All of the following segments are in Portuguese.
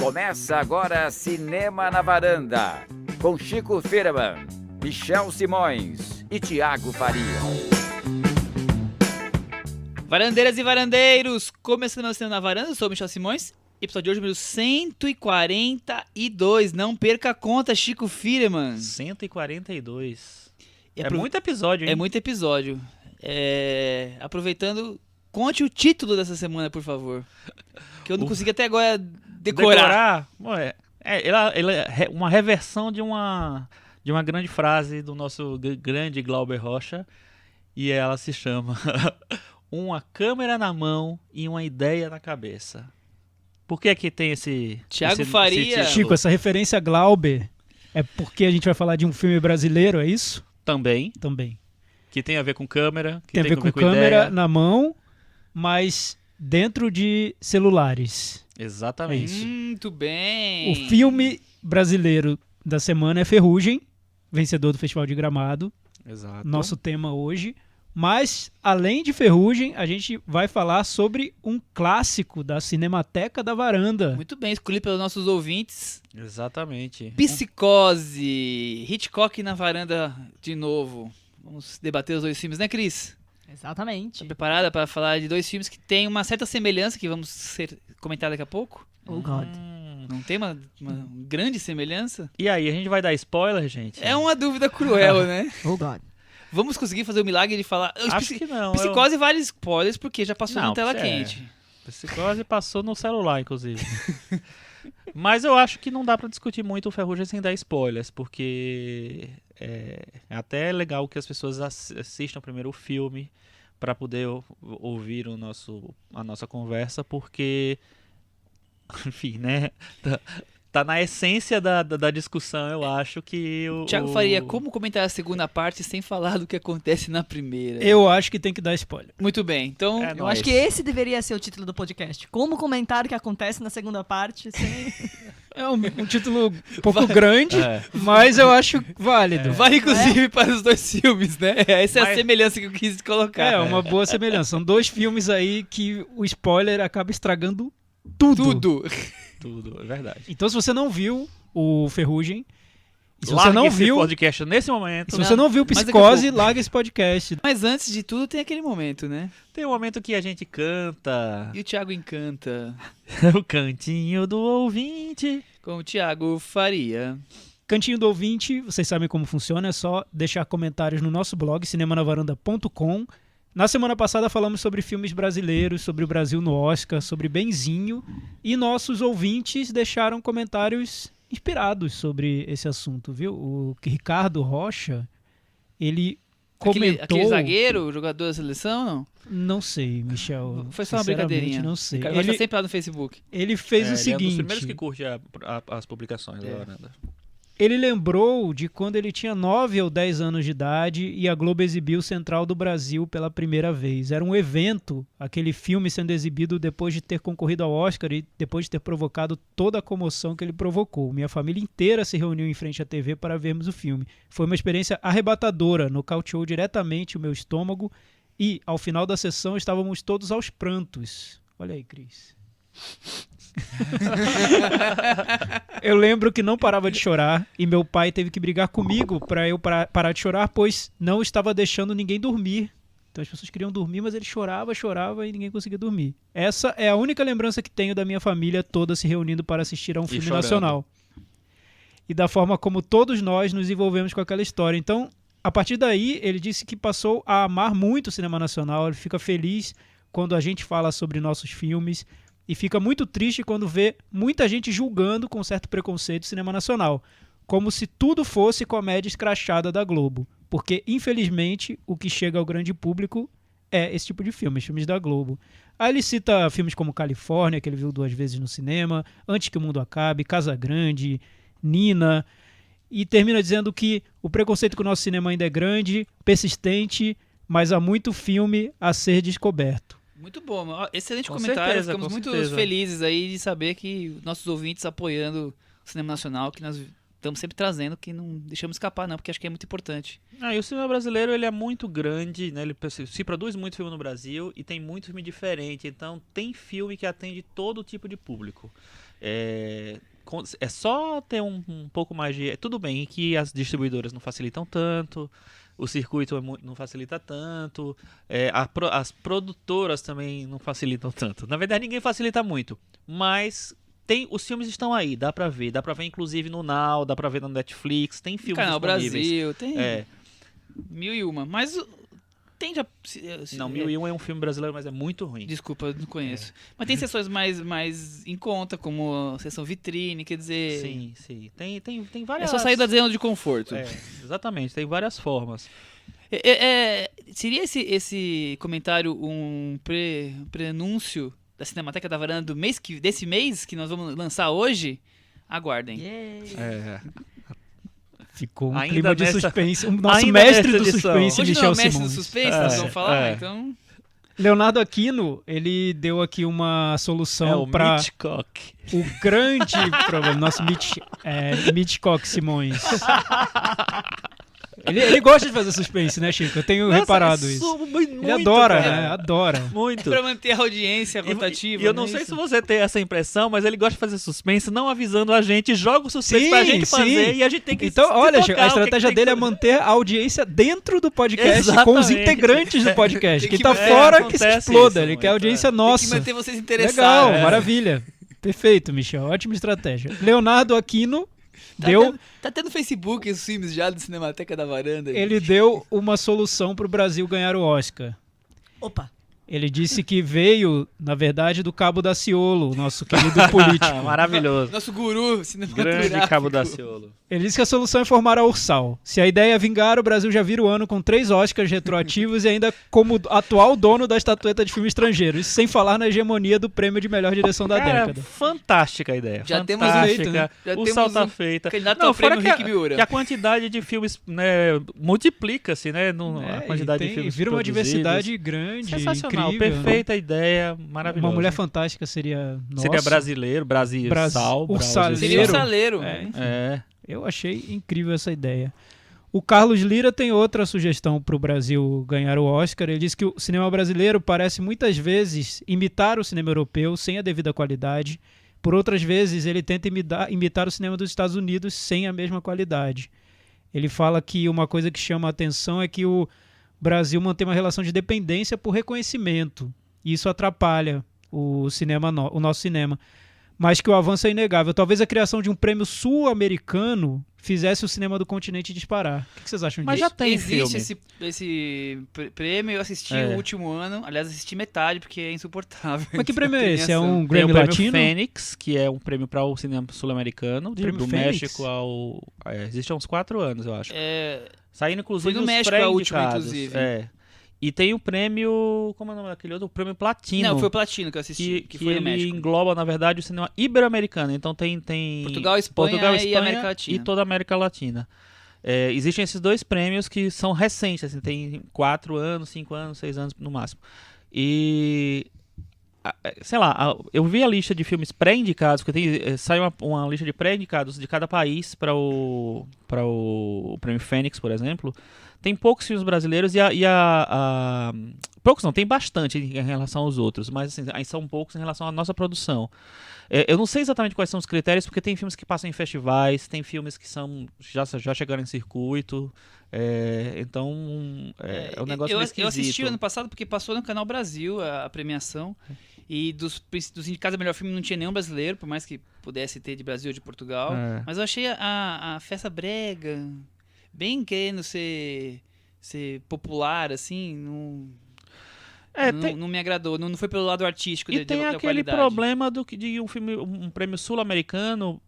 Começa agora Cinema na Varanda, com Chico Firman, Michel Simões e Thiago Faria. Varandeiras e varandeiros, começando o Cinema na Varanda, eu sou o Michel Simões, episódio de hoje número 142, não perca a conta, Chico Firman. 142. É muito episódio, hein? É muito episódio. Aproveitando, conte o título dessa semana, por favor. Que eu não consegui até agora decorar. Ela é uma reversão de uma grande frase do nosso grande Glauber Rocha. E ela se chama Uma câmera na mão e uma ideia na cabeça. Por que que tem esse... Thiago Faria. Chico, essa referência a Glauber é porque a gente vai falar de um filme brasileiro, é isso? Também. Que tem a ver com câmera. Que tem a ver com câmera ideia. na mão, mas dentro de celulares. Exatamente. É isso. Muito bem. O filme brasileiro da semana é Ferrugem, vencedor do Festival de Gramado. Exato. Nosso tema hoje. Mas, além de Ferrugem, a gente vai falar sobre um clássico da Cinemateca da Varanda. Muito bem, escolhido pelos nossos ouvintes. Exatamente. Psicose, Hitchcock na Varanda de novo. Vamos debater os dois filmes, né, Cris? Exatamente. Tá preparada para falar de dois filmes que têm uma certa semelhança, que vamos comentar daqui a pouco? Oh, God. Não tem uma grande semelhança? E aí, a gente vai dar spoiler, gente? É uma dúvida cruel, né? Oh, God. Vamos conseguir fazer o milagre de falar... Acho que não. Psicose vale spoilers, porque já passou Não, na tela quente. Psicose passou no celular, inclusive. Mas eu acho que não dá pra discutir muito o Ferrugem sem dar spoilers, porque é até legal que as pessoas assistam primeiro o filme pra poder ouvir a nossa conversa, porque, enfim, né, tá na essência da discussão, eu acho que Thiago Faria, como comentar a segunda parte sem falar do que acontece na primeira? Eu acho que tem que dar spoiler. Muito bem, então... Eu acho que esse deveria ser o título do podcast. Como comentar o que acontece na segunda parte sem... É um título um pouco grande, mas eu acho válido. Vale, inclusive, para os dois filmes, né? Essa é a semelhança que eu quis colocar. É, uma boa semelhança. São dois filmes aí que o spoiler acaba estragando tudo. Tudo, é verdade. Então, se você não viu o Ferrugem, e se Larga você não esse viu podcast nesse momento. Se você não viu Psicose, larga esse podcast. Mas antes de tudo tem aquele momento, né? Tem um momento que a gente canta. E o Thiago encanta. O cantinho do ouvinte. Com o Thiago Faria. Cantinho do ouvinte, vocês sabem como funciona, é só deixar comentários no nosso blog, cinemanavaranda.com. Na semana passada falamos sobre filmes brasileiros, sobre o Brasil no Oscar, sobre Benzinho, e nossos ouvintes deixaram comentários inspirados sobre esse assunto, viu? O Ricardo Rocha, ele comentou... Aquele zagueiro, jogador da seleção, não? Não sei, Michel. Foi só uma brincadeirinha. Não sei. Ele tá sempre lá no Facebook. Ele fez o seguinte... Ele é um dos primeiros que curte as publicações da Varanda. Ele lembrou de quando ele tinha 9 ou 10 anos de idade e a Globo exibiu Central do Brasil pela primeira vez. Era um evento, aquele filme sendo exibido depois de ter concorrido ao Oscar e depois de ter provocado toda a comoção que ele provocou. Minha família inteira se reuniu em frente à TV para vermos o filme. Foi uma experiência arrebatadora, nocauteou diretamente o meu estômago e, ao final da sessão, estávamos todos aos prantos. Olha aí, Cris. Eu lembro que não parava de chorar e meu pai teve que brigar comigo para eu parar de chorar, pois não estava deixando ninguém dormir. Então as pessoas queriam dormir, mas ele chorava e ninguém conseguia dormir. Essa é a única lembrança que tenho da minha família toda se reunindo para assistir a um filme nacional. E da forma como todos nós nos envolvemos com aquela história. Então, a partir daí, ele disse que passou a amar muito o cinema nacional. Ele fica feliz quando a gente fala sobre nossos filmes. E fica muito triste quando vê muita gente julgando com certo preconceito o cinema nacional, como se tudo fosse comédia escrachada da Globo, porque, infelizmente, o que chega ao grande público é esse tipo de filmes, filmes da Globo. Aí ele cita filmes como Califórnia, que ele viu 2 vezes no cinema, Antes que o Mundo Acabe, Casa Grande, Nina, e termina dizendo que o preconceito com o nosso cinema ainda é grande, persistente, mas há muito filme a ser descoberto. Muito bom, excelente Com comentário. certeza, Ficamos muito felizes aí de saber que nossos ouvintes apoiando o cinema nacional, que nós estamos sempre trazendo, que não deixamos escapar não, porque acho que é muito importante. E o cinema brasileiro ele é muito grande, né? Ele se produz muito filme no Brasil e tem muito filme diferente. Então tem filme que atende todo tipo de público. É só ter um pouco mais de... Tudo bem que as distribuidoras não facilitam tanto, o circuito não facilita tanto, as produtoras também não facilitam tanto. Na verdade, ninguém facilita muito, mas os filmes estão aí, dá pra ver inclusive no Now, dá pra ver no Netflix, tem filmes Canal disponíveis. Brasil, tem 1001, mas tem já... Não, 1001 é um filme brasileiro, mas é muito ruim. Desculpa, eu não conheço. Mas tem sessões mais em conta, como a sessão vitrine, quer dizer... Sim. Tem várias... É só sair da zona de conforto. Exatamente, tem várias formas. Seria esse comentário um prenúncio da Cinemateca da Varanda desse mês que nós vamos lançar hoje? Aguardem. Ficou um Ainda clima de nessa- suspense. O nosso ainda mestre nessa do edição. suspense, Hoje não é Michel o mestre do Simões. suspense, nós vamos falar, então... Leonardo Aquino, ele deu aqui uma solução o para Hitchcock. o grande problema, nosso Mitchcock Simões. Ele gosta de fazer suspense, né, Chico? Eu tenho reparado isso. Ele adora, né? Adora. Muito. Pra manter a audiência rotativa. E eu né, não sei isso? se você tem essa impressão, mas ele gosta de fazer suspense, não avisando a gente, joga o suspense pra gente fazer e a gente tem que Então, olha, se tocar, a o que estratégia tem dele que é manter a audiência dentro do podcast Exatamente. com os integrantes do podcast. Tem Quem que- tá fora que se acontece exploda. isso Ele quer muito, audiência Tem que nossa. manter vocês interessados. Legal, É. maravilha. Perfeito, Michel. Ótima estratégia. Leonardo Aquino Tá tendo Facebook os filmes já do Cinemateca da Varanda. ele deu uma solução pro Brasil ganhar o Oscar. Opa. Ele disse que veio, na verdade, do Cabo Daciolo, nosso querido político. Maravilhoso. Nosso guru cinematográfico. Grande Cabo Daciolo. Ele disse que a solução é formar a Ursal. Se a ideia é vingar, o Brasil já vira o ano com 3 Oscars retroativos e ainda como atual dono da estatueta de filme estrangeiro. Isso sem falar na hegemonia do prêmio de melhor direção da Cara, década. fantástica a ideia. Já temos fantástica. feito, né? Já O temos salto tá um feita. candidato ao fora prêmio Rick Miura. que a quantidade de filmes, né, multiplica-se, né? A quantidade e de filmes vira uma produzidos. diversidade grande, Sensacional, incrível. perfeita ideia, maravilhosa. Uma mulher fantástica seria Seria brasileiro, Sal, Ursaleiro. Seria o Saleiro. É. Eu achei incrível essa ideia. O Carlos Lira tem outra sugestão para o Brasil ganhar o Oscar. Ele diz que o cinema brasileiro parece muitas vezes imitar o cinema europeu sem a devida qualidade. Por outras vezes, ele tenta imitar o cinema dos Estados Unidos sem a mesma qualidade. Ele fala que uma coisa que chama a atenção é que o Brasil mantém uma relação de dependência por reconhecimento. E isso atrapalha o nosso cinema. Mas que o avanço é inegável. Talvez a criação de um prêmio sul-americano fizesse o cinema do continente disparar. O que vocês acham Mas disso? já tem Existe filme. esse prêmio, eu assisti o último ano. Aliás, assisti metade, porque é insuportável. Mas que prêmio é esse? É Premiação. um Tem Grammy o prêmio Latino? Fênix, que é um prêmio para o cinema sul-americano, Prêmio do Fênix? México ao... existe há uns 4 anos, eu acho. É, Saindo, inclusive, Foi no os México a última, pré-indicados. inclusive. E tem o prêmio... Como é o nome daquele outro? O prêmio Platino. não, foi o Platino que eu assisti, que foi no ele México. engloba, na verdade, o cinema ibero-americano. Então tem Portugal, Espanha e América Latina. e toda a América Latina. Existem esses 2 prêmios que são recentes, assim, tem 4 anos, 5 anos, 6 anos no máximo. E... sei lá, eu vi a lista de filmes pré-indicados, porque sai uma lista de pré-indicados de cada país para o Prêmio Fênix, por exemplo. Tem poucos filmes brasileiros poucos não, tem bastante em relação aos outros, mas assim, aí são poucos em relação à nossa produção. Eu não sei exatamente quais são os critérios, porque tem filmes que passam em festivais, tem filmes que já chegaram em circuito, então é um negócio meio esquisito. Eu assisti ano passado porque passou no Canal Brasil a premiação. E dos indicados a melhor filme não tinha nenhum brasileiro, por mais que pudesse ter de Brasil ou de Portugal. Mas eu achei a festa brega, bem querendo ser popular, assim, não me agradou. Não foi pelo lado artístico E tem da aquele qualidade. problema de um prêmio sul-americano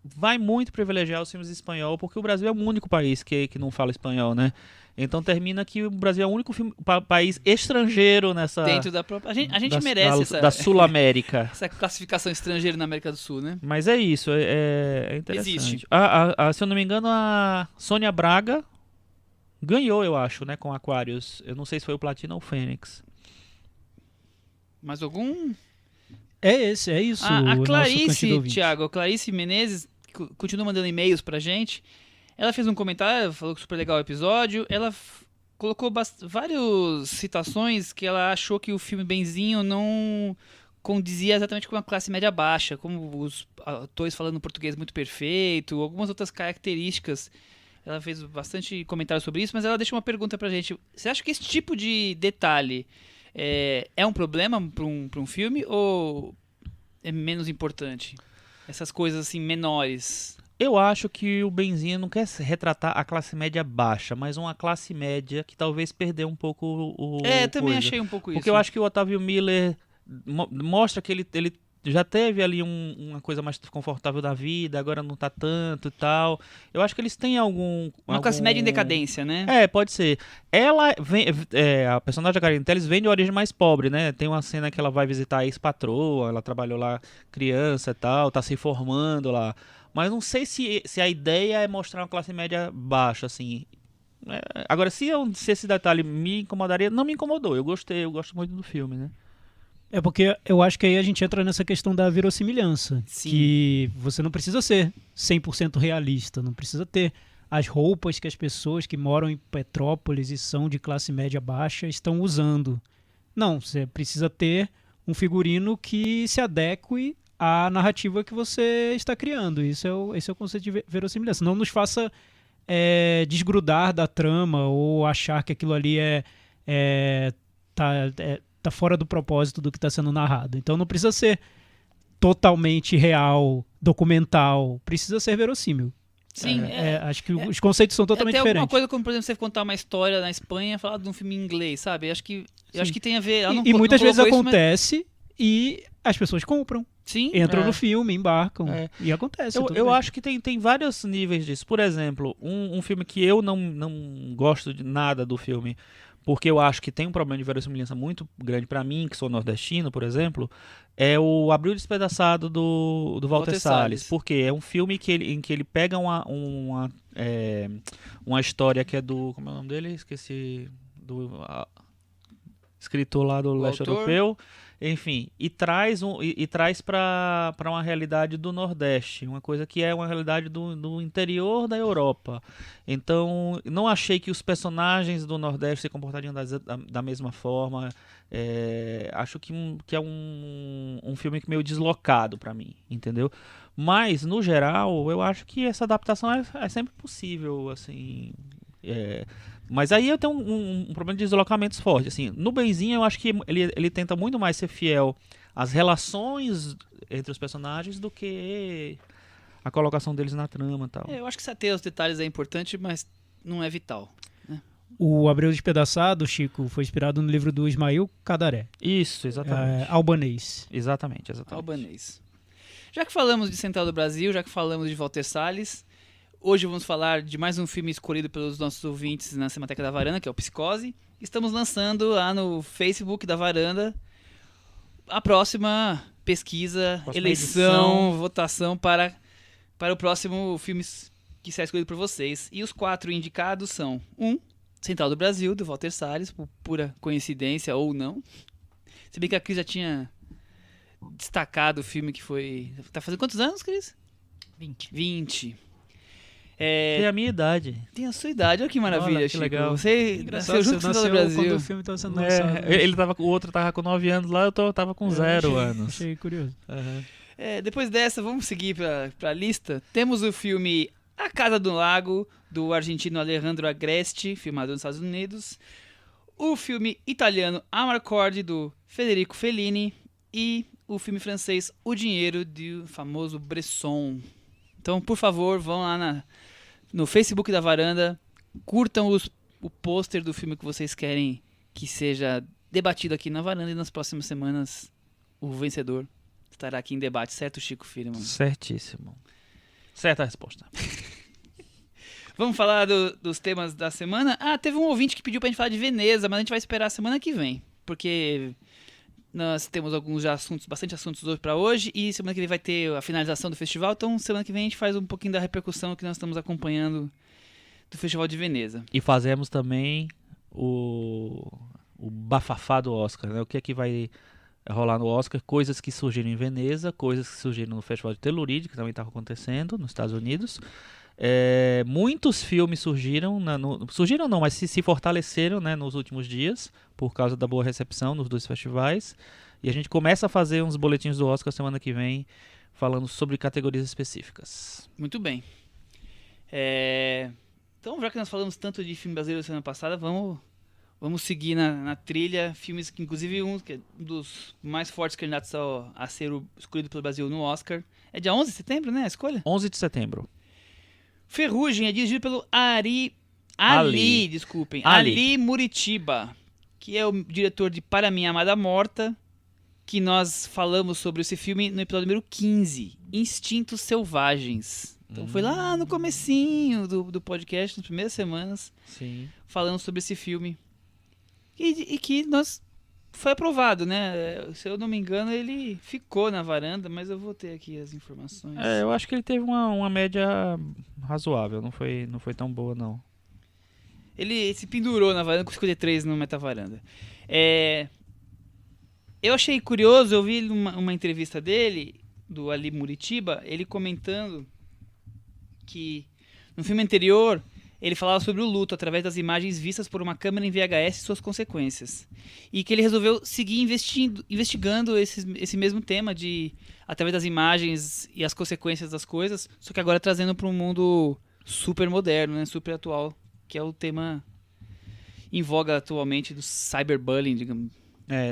vai muito privilegiar os filmes em espanhol, porque o Brasil é o único país que não fala espanhol, né? Então termina que o Brasil é o único país estrangeiro nessa... Dentro da própria... A gente merece da Sul-América. essa classificação estrangeira na América do Sul, né? Mas é isso, é interessante. Existe. Se eu não me engano, a Sônia Braga ganhou, eu acho, né, com Aquarius. Eu não sei se foi o Platino ou o Fênix. Mais algum? É isso. A o nosso Clarice, candidato ouvinte. Thiago, a Clarice Menezes continua mandando e-mails pra gente. Ela fez um comentário, falou que super legal o episódio. Ela colocou várias citações que ela achou que o filme Benzinho não condizia exatamente com uma classe média baixa, como os atores falando português muito perfeito, algumas outras características. Ela fez bastante comentário sobre isso, mas ela deixou uma pergunta pra gente. Você acha que esse tipo de detalhe é um problema para um filme ou é menos importante? Essas coisas assim menores. Eu acho que o Benzinho não quer retratar a classe média baixa, mas uma classe média que talvez perdeu um pouco o Também coisa. achei um pouco isso. Porque eu acho que o Otávio Miller mostra que ele já teve ali uma coisa mais confortável da vida, agora não tá tanto e tal. Eu acho que eles têm uma classe média em decadência, né? Pode ser. Ela vem, a personagem da Karine Telles vem de origem mais pobre, né? Tem uma cena que ela vai visitar a ex-patroa, ela trabalhou lá criança e tal, tá se formando lá. Mas não sei se a ideia é mostrar uma classe média baixa, assim. Agora, se esse detalhe me incomodaria, não me incomodou. Eu gostei, eu gosto muito do filme, né? É porque eu acho que aí a gente entra nessa questão da verossimilhança. Sim. Que você não precisa ser 100% realista, não precisa ter as roupas que as pessoas que moram em Petrópolis e são de classe média baixa estão usando. Não, você precisa ter um figurino que se adeque à narrativa que você está criando. Esse é o conceito de verossimilhança. Não nos faça desgrudar da trama ou achar que aquilo ali tá fora do propósito do que está sendo narrado. Então não precisa ser totalmente real, documental, precisa ser verossímil. Sim. Acho que os conceitos são totalmente alguma diferentes. coisa como, por exemplo, você contar uma história na Espanha e falar de um filme em inglês, sabe? Eu acho que tem a ver... Ela não, E muitas não vezes colocou acontece e as pessoas compram. Sim. Entram no filme, embarcam. E acontece. Eu acho que tem vários níveis disso. Por exemplo, um filme que eu não gosto de nada do filme, porque eu acho que tem um problema de verossimilhança muito grande pra mim, que sou nordestino, por exemplo, é o Abril Despedaçado do Walter Salles. Porque é um filme em que ele pega uma história que é do... Como é o nome dele? Esqueci. Escritor lá do leste europeu. Enfim, e traz para uma realidade do Nordeste, uma coisa que é uma realidade do interior da Europa. Então, não achei que os personagens do Nordeste se comportariam da mesma forma. Acho que é um filme meio deslocado para mim, entendeu? Mas, no geral, eu acho que essa adaptação é sempre possível, assim... Mas aí eu tenho um problema de deslocamentos forte. Assim, no Benzinho, eu acho que ele tenta muito mais ser fiel às relações entre os personagens do que a colocação deles na trama e tal. Eu acho que ter os detalhes é importante, mas não é vital. Né? O Abreu Despedaçado, Chico, foi inspirado no livro do Ismail Kadaré. Isso, exatamente. Albanês. Exatamente. Albanês. Já que falamos de Central do Brasil, já que falamos de Walter Salles... Hoje vamos falar de mais um filme escolhido pelos nossos ouvintes na Cinemateca da Varanda, que é o Psicose. Estamos lançando lá no Facebook da Varanda a próxima pesquisa, eleição, votação para o próximo filme que será escolhido por vocês. E os 4 indicados são: 1. Central do Brasil, do Walter Salles, por pura coincidência ou não. Se bem que a Cris já tinha destacado o filme que foi... Tá fazendo quantos anos, Cris? 20. Tem a minha idade. Tem a sua idade, olha que maravilha, Olha, que Chico. legal. Você nasceu junto com o Brasil. Quando o filme estava sendo lançado. O outro tava com 9 anos lá, eu tava com 0 anos. Achei curioso. Depois dessa, vamos seguir pra lista. Temos o filme A Casa do Lago, do argentino Alejandro Agresti, filmado nos Estados Unidos. O filme italiano Amarcord, do Federico Fellini. E o filme francês O Dinheiro, do famoso Bresson. Então, por favor, vão lá no Facebook da Varanda, curtam o pôster do filme que vocês querem que seja debatido aqui na Varanda, e nas próximas semanas o vencedor estará aqui em debate, certo, Chico Firman? Certíssimo. Certa a resposta. Vamos falar dos temas da semana? Teve um ouvinte que pediu pra gente falar de Veneza, mas a gente vai esperar a semana que vem, porque... Nós temos bastante assuntos hoje para hoje, e semana que vem vai ter a finalização do festival, então semana que vem a gente faz um pouquinho da repercussão que nós estamos acompanhando do Festival de Veneza. E fazemos também o bafafá do Oscar, né? O que é que vai rolar no Oscar, coisas que surgiram em Veneza, coisas que surgiram no Festival de Telluride, que também estava acontecendo nos Estados Unidos. Muitos filmes surgiram, surgiram não, mas se fortaleceram, né, nos últimos dias, por causa da boa recepção nos 2 festivais. E a gente começa a fazer uns boletins do Oscar semana que vem, falando sobre categorias específicas. Muito bem. Então, já que nós falamos tanto de filme brasileiro semana passada, vamos seguir na trilha. Filmes que, inclusive, um dos mais fortes candidatos a ser escolhido pelo Brasil no Oscar. É dia 11 de setembro, né? A escolha? 11 de setembro. Ferrugem é dirigido pelo Ali Muritiba, que é o diretor de Para Minha Amada Morta, que nós falamos sobre esse filme no episódio número 15, Instintos Selvagens. Então foi lá no comecinho do podcast, nas primeiras semanas, Sim. falando sobre esse filme. E que foi aprovado, né? Se eu não me engano, ele ficou na varanda, mas eu vou ter aqui as informações. Eu acho que ele teve uma média razoável, não foi tão boa, não. Ele se pendurou na varanda com 53 no metavaranda. Eu achei curioso, eu vi uma entrevista dele, do Ali Muritiba, ele comentando que no filme anterior ele falava sobre o luto através das imagens vistas por uma câmera em VHS e suas consequências. E que ele resolveu seguir investigando esse mesmo tema através das imagens e as consequências das coisas, só que agora trazendo para um mundo super moderno, né, super atual, que é o tema em voga atualmente do cyberbullying, digamos.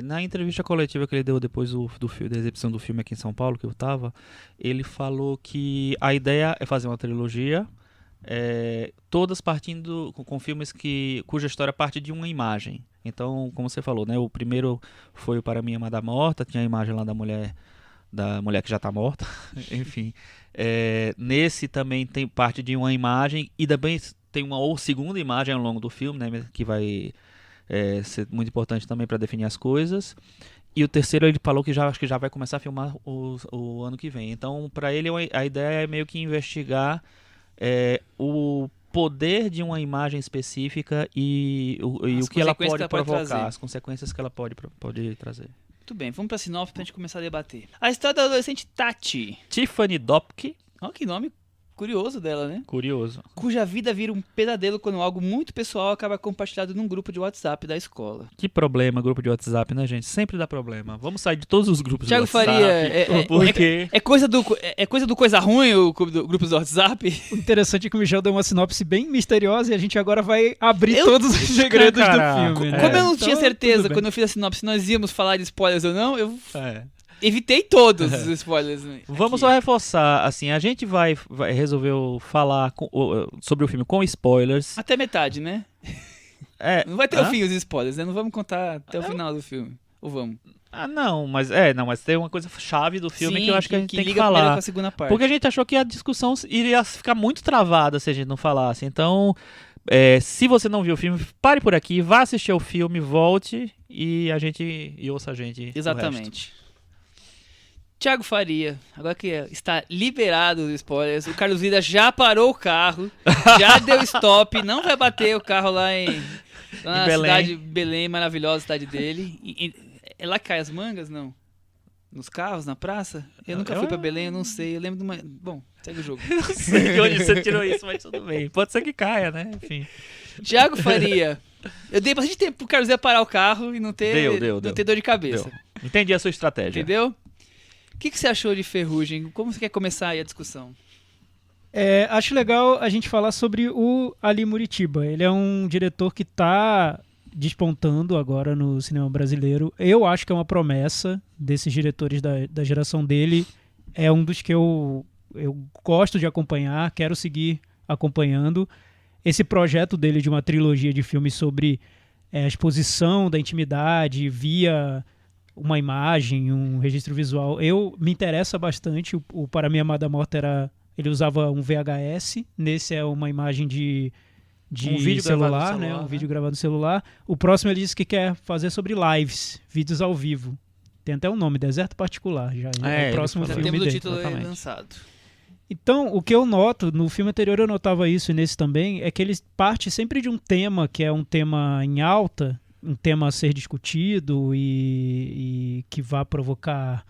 Na entrevista coletiva que ele deu depois da exibição do filme aqui em São Paulo, que eu tava, ele falou que a ideia é fazer uma trilogia, todas partindo com filmes cuja história parte de uma imagem. Então, como você falou, né, o primeiro foi o Para Minha Amada Morta, tinha a imagem lá da mulher que já está morta, enfim. Nesse também tem parte de uma imagem e também tem uma segunda imagem ao longo do filme, né, que vai ser muito importante também para definir as coisas. E o terceiro ele falou que acho que já vai começar a filmar o ano que vem. Então, para ele, a ideia é meio que investigar o poder de uma imagem específica e o que ela pode provocar, as consequências que ela pode trazer. Muito bem, vamos para a sinopse para a gente começar a debater. A história da adolescente Tati. Tiffany Dopke. Olha que nome curioso dela, né? Curioso. Cuja vida vira um pesadelo quando algo muito pessoal acaba compartilhado num grupo de WhatsApp da escola. Que problema, grupo de WhatsApp, né, gente? Sempre dá problema. Vamos sair de todos os grupos Thiago de WhatsApp. Faria, é coisa do coisa ruim o grupo do WhatsApp? O interessante é que o Michel deu uma sinopse bem misteriosa e a gente agora vai abrir todos os segredos do filme. Né? Como eu não tinha Então, certeza tudo bem. quando eu fiz a sinopse nós íamos falar de spoilers ou não, eu evitei todos os spoilers. Vamos só reforçar, assim, a gente resolveu falar sobre o filme com spoilers. Até metade, né? Não vai ter o fim os spoilers, né? Não vamos contar até o final do filme. Ou vamos? Não, mas tem uma coisa chave do filme. Sim, que eu acho que a gente tem que liga primeiro falar. com a segunda parte. Porque a gente achou que a discussão iria ficar muito travada se a gente não falasse. Então, se você não viu o filme, pare por aqui, vá assistir ao filme, volte e ouça a gente. Exatamente. Thiago Faria, agora que está liberado os spoilers, o Carlos Vida já parou o carro, já deu stop, não vai bater o carro lá na Belém. cidade Belém, maravilhosa cidade dele. É lá que cai as mangas, não? Nos carros, na praça? Eu nunca fui pra Belém, eu não sei. Eu lembro de uma... Bom, segue o jogo. Não sei de onde você tirou isso, mas tudo bem. Pode ser que caia, né? Enfim. Thiago Faria, eu dei bastante tempo pro Carlos Vida parar o carro e não ter dor de cabeça. Deu. Entendi a sua estratégia. Entendeu? O que você achou de Ferrugem? Como você quer começar aí a discussão? Acho legal a gente falar sobre o Ali Muritiba. Ele é um diretor que está despontando agora no cinema brasileiro. Eu acho que é uma promessa desses diretores da geração dele. É um dos que eu gosto de acompanhar, quero seguir acompanhando. Esse projeto dele de uma trilogia de filmes sobre a exposição da intimidade via uma imagem, um registro visual, me interessa bastante. O Para Minha Amada Morta ele usava um VHS, nesse é uma imagem de um vídeo celular, né? Um vídeo gravado no celular. O próximo ele disse que quer fazer sobre lives, vídeos ao vivo. Tem até um nome, Deserto Particular, já é o próximo já filme temos dele. o título aí lançado. Então, o que eu noto, no filme anterior eu notava isso e nesse também, é que ele parte sempre de um tema que é um tema em alta, um tema a ser discutido e que vá provocar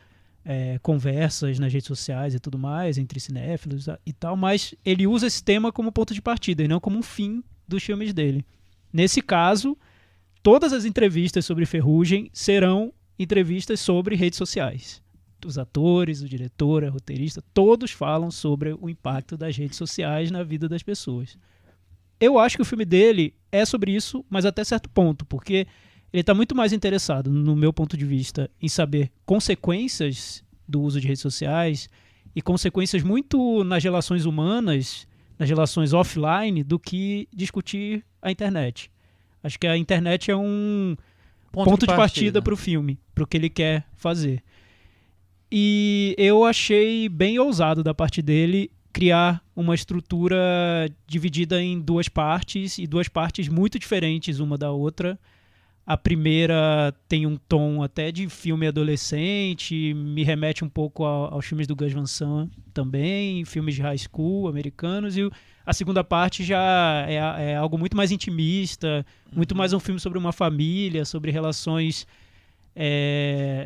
conversas nas redes sociais e tudo mais, entre cinéfilos e tal, mas ele usa esse tema como ponto de partida e não como um fim dos filmes dele. Nesse caso, todas as entrevistas sobre Ferrugem serão entrevistas sobre redes sociais. Os atores, o diretor, a roteirista, todos falam sobre o impacto das redes sociais na vida das pessoas. Eu acho que o filme dele é sobre isso, mas até certo ponto, porque ele está muito mais interessado, no meu ponto de vista, em saber consequências do uso de redes sociais e consequências muito nas relações humanas, nas relações offline, do que discutir a internet. Acho que a internet é um ponto de partida para o filme, para o que ele quer fazer. E eu achei bem ousado da parte dele criar uma estrutura dividida em duas partes, e duas partes muito diferentes uma da outra. A primeira tem um tom até de filme adolescente, me remete um pouco aos filmes do Gus Van Sant também, filmes de high school americanos, e a segunda parte já é algo muito mais intimista, muito mais um filme sobre uma família, sobre relações,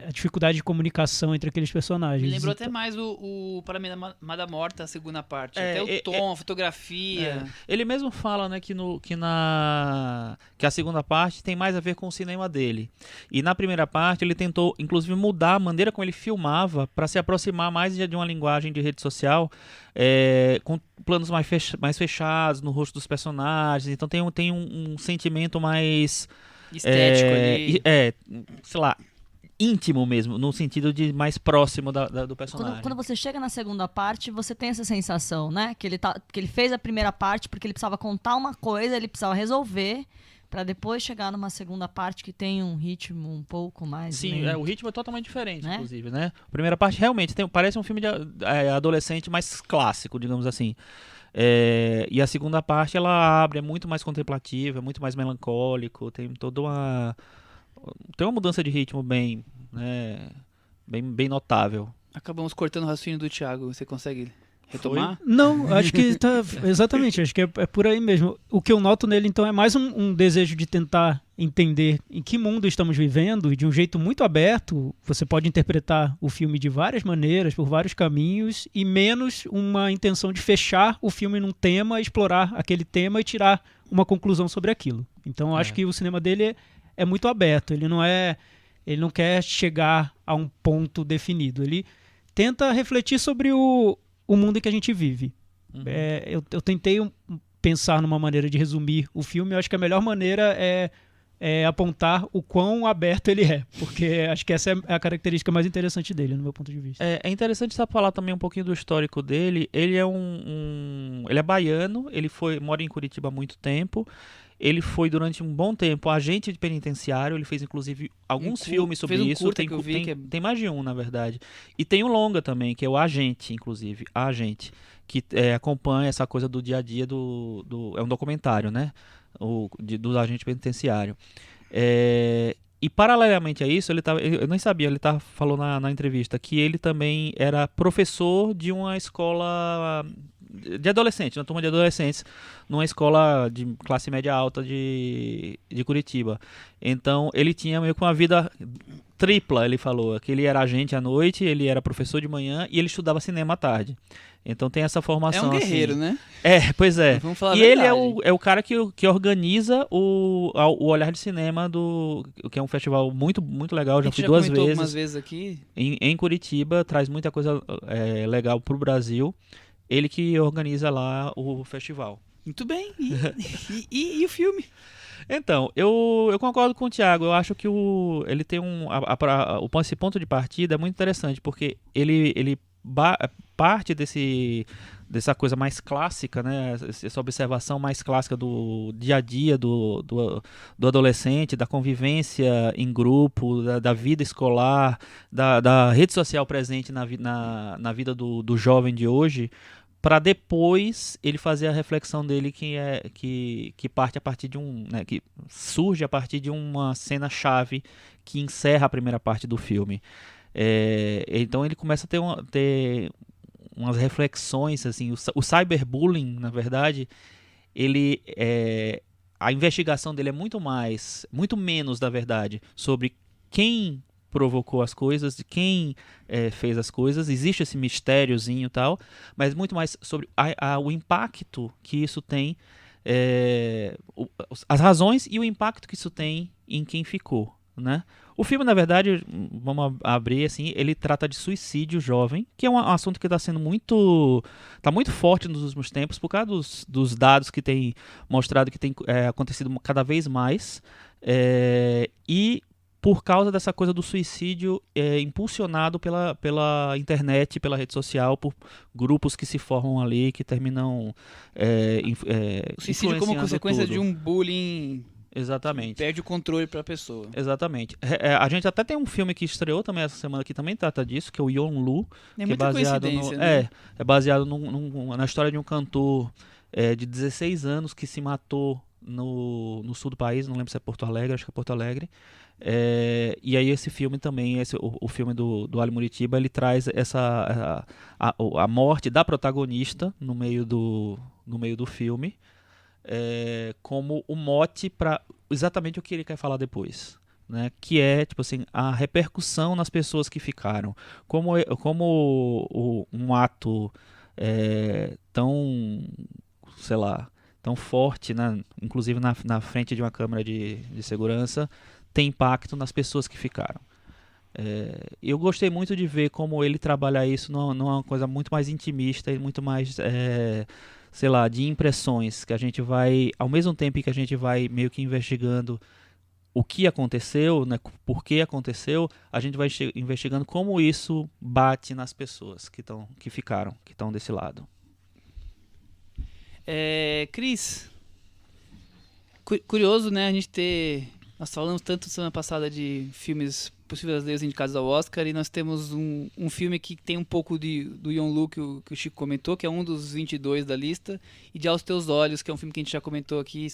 a dificuldade de comunicação entre aqueles personagens. Me lembrou até mais o Para Mim Amada Morta, a segunda parte. Até o tom, a fotografia. Ele mesmo fala, né, que a segunda parte tem mais a ver com o cinema dele. E na primeira parte ele tentou, inclusive, mudar a maneira como ele filmava para se aproximar mais de uma linguagem de rede social, com planos mais fechados no rosto dos personagens. Então tem um sentimento mais estético ali. Sei lá, íntimo mesmo, no sentido de mais próximo do personagem. Quando você chega na segunda parte, você tem essa sensação, né? Que ele fez a primeira parte porque ele precisava contar uma coisa, ele precisava resolver, pra depois chegar numa segunda parte que tem um ritmo um pouco mais... Sim, o ritmo é totalmente diferente, né? Inclusive, né? A primeira parte realmente parece um filme de adolescente mais clássico, digamos assim. E a segunda parte ela abre, é muito mais contemplativa, é muito mais melancólico, tem toda uma mudança de ritmo bem notável. Acabamos cortando o raciocínio do Thiago, você consegue retomar? Não, acho que exatamente, acho que é por aí mesmo. O que eu noto nele, então, é mais um desejo de tentar entender em que mundo estamos vivendo, e de um jeito muito aberto. Você pode interpretar o filme de várias maneiras, por vários caminhos, e menos uma intenção de fechar o filme num tema, explorar aquele tema e tirar uma conclusão sobre aquilo. Então eu acho que o cinema dele é muito aberto, ele não quer chegar a um ponto definido, ele tenta refletir sobre o mundo em que a gente vive. Uhum. Eu tentei pensar numa maneira de resumir o filme. Eu acho que a melhor maneira é apontar o quão aberto ele é, porque acho que essa é a característica mais interessante dele, no meu ponto de vista. É interessante só falar também um pouquinho do histórico dele. Ele é ele é baiano, ele mora em Curitiba há muito tempo. Ele foi durante um bom tempo agente de penitenciário, ele fez inclusive alguns filmes sobre isso. Tem mais de um, na verdade. E tem um longa também, que é o Agente, inclusive, A Agente, que acompanha essa coisa do dia a dia é um documentário, né? Do agente penitenciário. E paralelamente a isso, eu nem sabia, ele falou na entrevista que ele também era professor de uma escola de adolescentes, uma turma de adolescentes, numa escola de classe média alta de Curitiba. Então ele tinha meio que uma vida tripla, ele falou, que ele era agente à noite, ele era professor de manhã e ele estudava cinema à tarde. Então tem essa formação. É um guerreiro, assim, né? Pois é. Vamos falar e a ele verdade. é o cara que organiza o Olhar de Cinema, que é um festival muito, muito legal. Já fui duas vezes. Algumas vezes aqui. Em Curitiba, traz muita coisa legal pro Brasil. Ele que organiza lá o festival. Muito bem. E o filme? Então, eu concordo com o Thiago. Eu acho que ele tem esse ponto de partida é muito interessante, porque ele parte dessa coisa mais clássica, né? Essa observação mais clássica do dia a dia do adolescente, da convivência em grupo, da vida escolar, da rede social presente na vida do jovem de hoje, para depois ele fazer a reflexão dele que parte a partir de que surge a partir de uma cena chave que encerra a primeira parte do filme. Então ele começa a ter umas reflexões, assim, o cyberbullying, na verdade, ele a investigação dele é muito menos, na verdade, sobre quem provocou as coisas, de quem fez as coisas. Existe esse mistériozinho e tal, mas muito mais sobre o impacto que isso tem, as razões e o impacto que isso tem em quem ficou, né? O filme, na verdade, vamos abrir assim, ele trata de suicídio jovem, que é um assunto que está sendo muito forte nos últimos tempos, por causa dos dados que tem mostrado que tem acontecido cada vez mais, e por causa dessa coisa do suicídio impulsionado pela internet, pela rede social, por grupos que se formam ali, que terminam o suicídio como consequência de um bullying. Exatamente. Perde o controle para a pessoa. Exatamente. A gente até tem um filme que estreou também essa semana que também trata disso, que é o Yonlu. É muita coincidência, né? É baseado na história de um cantor de 16 anos que se matou no sul do país, não lembro se é Porto Alegre, acho que é Porto Alegre. E aí esse filme também, o filme do Ali Muritiba, ele traz a morte da protagonista no meio do filme, como o mote para exatamente o que ele quer falar depois, né? Que é tipo assim, a repercussão nas pessoas que ficaram, como um ato tão, sei lá, tão forte, né? Inclusive na frente de uma câmera de segurança, tem impacto nas pessoas que ficaram. Eu gostei muito de ver como ele trabalha isso numa coisa muito mais intimista e muito mais, sei lá, de impressões, que a gente vai, ao mesmo tempo que a gente vai meio que investigando o que aconteceu, né, por que aconteceu, a gente vai investigando como isso bate nas pessoas que estão desse lado. Cris, curioso, né, nós falamos tanto semana passada de filmes possíveis brasileiros indicados ao Oscar, e nós temos um filme que tem um pouco do Yonlu que o Chico comentou, que é um dos 22 da lista, e de Aos Teus Olhos, que é um filme que a gente já comentou aqui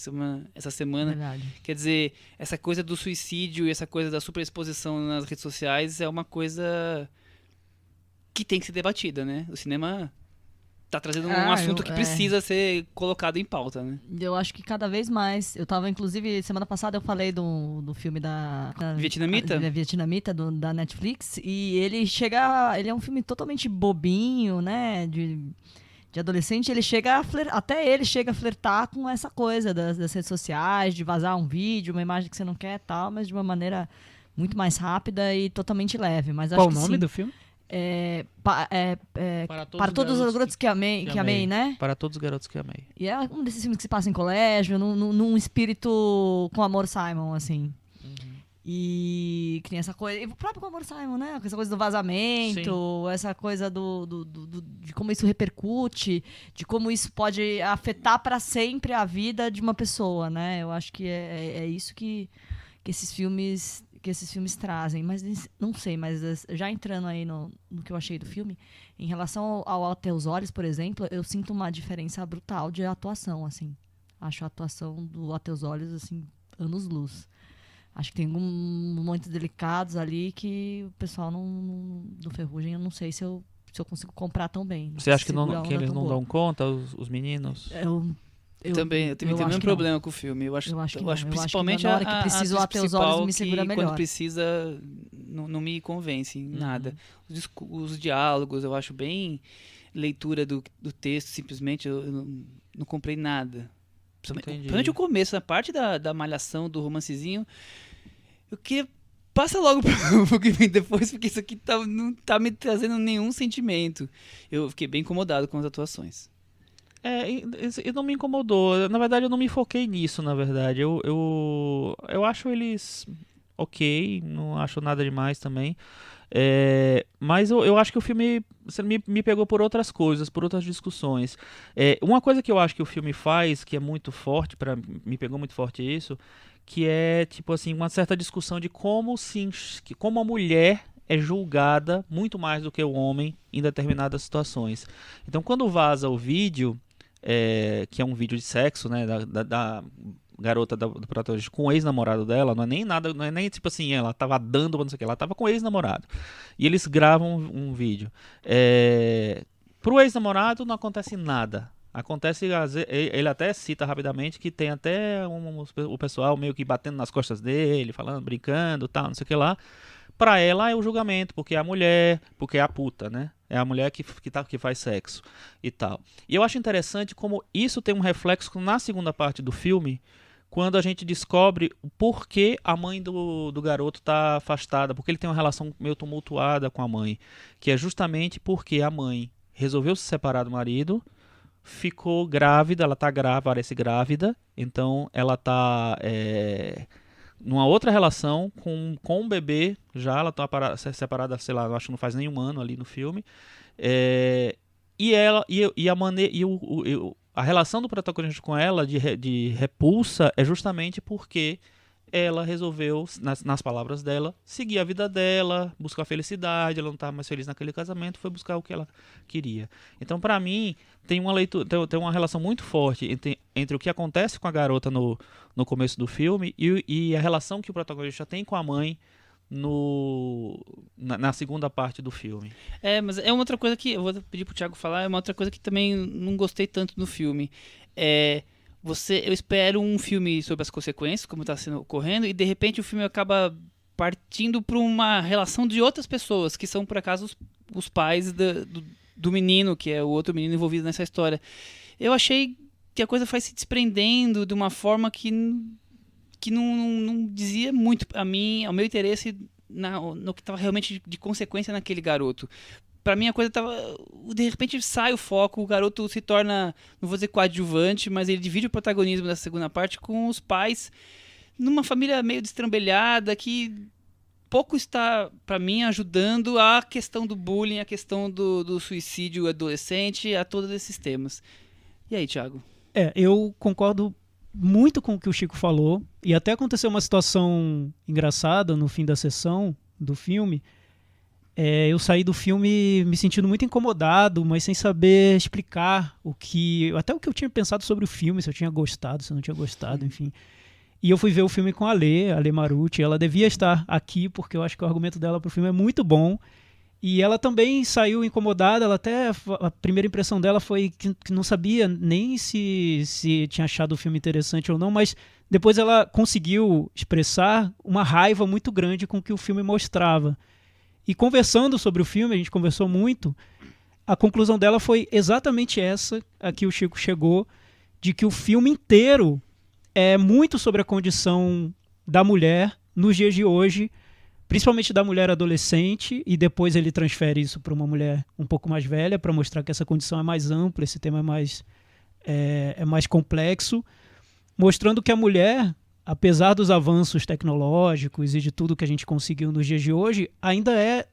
essa semana. Verdade. Quer dizer, essa coisa do suicídio e essa coisa da superexposição nas redes sociais é uma coisa que tem que ser debatida, né? O cinema tá trazendo um assunto que precisa ser colocado em pauta, né? Eu acho que cada vez mais. Eu tava, inclusive, semana passada eu falei do filme da Vietnamita? Vietnamita, da Netflix, e ele é um filme totalmente bobinho, né? De adolescente, até ele chega a flertar com essa coisa das redes sociais, de vazar um vídeo, uma imagem que você não quer e tal, mas de uma maneira muito mais rápida e totalmente leve. Mas Qual acho o nome do filme? Para todos os garotos que amei, né? Para todos os garotos que amei. E é um desses filmes que se passa em colégio, num espírito com Amor Simon, assim. Uhum. E que tem essa coisa. E o próprio com Amor Simon, né? Essa coisa do vazamento, essa coisa de como isso repercute, de como isso pode afetar para sempre a vida de uma pessoa, né? Eu acho que é isso que esses filmes trazem, mas não sei, mas já entrando aí no que eu achei do filme, em relação ao Aos Teus Olhos, por exemplo, eu sinto uma diferença brutal de atuação, assim. Acho a atuação do Aos Teus Olhos, assim, anos-luz. Acho que tem momentos delicados ali que o pessoal do Ferrugem, eu não sei se eu consigo comprar tão bem. Você acha que eles não dão conta, os meninos? Eu também tenho o mesmo problema com o filme. Eu acho principalmente na hora que preciso Aos Teus Olhos me segura melhor. Quando precisa, não me convence em nada. Os diálogos, eu acho bem leitura do texto, simplesmente eu não comprei nada. Principalmente o começo, na parte da malhação, do romancezinho, eu queria... Passa logo pro que vem depois, porque isso aqui não tá me trazendo nenhum sentimento. Eu fiquei bem incomodado com as atuações. E não me incomodou. Na verdade, eu não me foquei nisso, na verdade. Eu acho eles ok, não acho nada demais também. Mas eu acho que o filme me pegou por outras coisas, por outras discussões. Uma coisa que eu acho que o filme faz, que é muito forte, me pegou muito forte isso, que é tipo assim, uma certa discussão de como a mulher é julgada muito mais do que o homem em determinadas situações. Então, quando vaza o vídeo, que é um vídeo de sexo, né, da garota do protagonista com o ex-namorado dela, não é nem nada, não é nem tipo assim, ela tava dando, não sei o que, ela tava com o ex-namorado. E eles gravam um vídeo. Pro ex-namorado não acontece nada. Acontece, ele até cita rapidamente que tem até o pessoal meio que batendo nas costas dele, falando, brincando, tal, não sei o que lá. Pra ela é o julgamento, porque é a mulher, porque é a puta, né? É a mulher que faz sexo e tal. E eu acho interessante como isso tem um reflexo na segunda parte do filme, quando a gente descobre o porquê a mãe do garoto tá afastada, porque ele tem uma relação meio tumultuada com a mãe, que é justamente porque a mãe resolveu se separar do marido, ficou grávida, ela tá grávida, parece grávida, então ela tá numa outra relação com um bebê, já ela tá separada, sei lá, eu acho que não faz nenhum ano ali no filme, a relação do protagonista com ela de repulsa é justamente porque ela resolveu, nas palavras dela, seguir a vida dela, buscar felicidade, ela não estava mais feliz naquele casamento, foi buscar o que ela queria. Então, para mim, tem uma relação muito forte entre o que acontece com a garota no começo do filme e a relação que o protagonista tem com a mãe na segunda parte do filme. Mas é uma outra coisa que eu vou pedir pro Thiago falar, é uma outra coisa que também não gostei tanto no filme. Eu espero um filme sobre as consequências, como está ocorrendo, e de repente o filme acaba partindo para uma relação de outras pessoas, que são por acaso os pais do menino, que é o outro menino envolvido nessa história. Eu achei que a coisa foi se desprendendo de uma forma que não dizia muito a mim, ao meu interesse no que estava realmente de consequência naquele garoto. Pra mim a coisa tava... De repente sai o foco, o garoto se torna, não vou dizer coadjuvante, mas ele divide o protagonismo da segunda parte com os pais numa família meio destrambelhada que pouco está, pra mim, ajudando a questão do bullying, a questão do suicídio adolescente, a todos esses temas. E aí, Thiago? Eu concordo muito com o que o Chico falou, e até aconteceu uma situação engraçada no fim da sessão do filme. Eu saí do filme me sentindo muito incomodado, mas sem saber explicar até o que eu tinha pensado sobre o filme, se eu tinha gostado, se eu não tinha gostado, enfim. E eu fui ver o filme com a Ale Marucci. Ela devia estar aqui, porque eu acho que o argumento dela pro filme é muito bom. E ela também saiu incomodada, a primeira impressão dela foi que não sabia nem se tinha achado o filme interessante ou não, mas depois ela conseguiu expressar uma raiva muito grande com o que o filme mostrava. E conversando sobre o filme, a gente conversou muito, a conclusão dela foi exatamente essa a que o Chico chegou, de que o filme inteiro é muito sobre a condição da mulher nos dias de hoje, principalmente da mulher adolescente, e depois ele transfere isso para uma mulher um pouco mais velha, para mostrar que essa condição é mais ampla, esse tema é mais complexo, mostrando que a mulher, apesar dos avanços tecnológicos e de tudo que a gente conseguiu nos dias de hoje, ainda é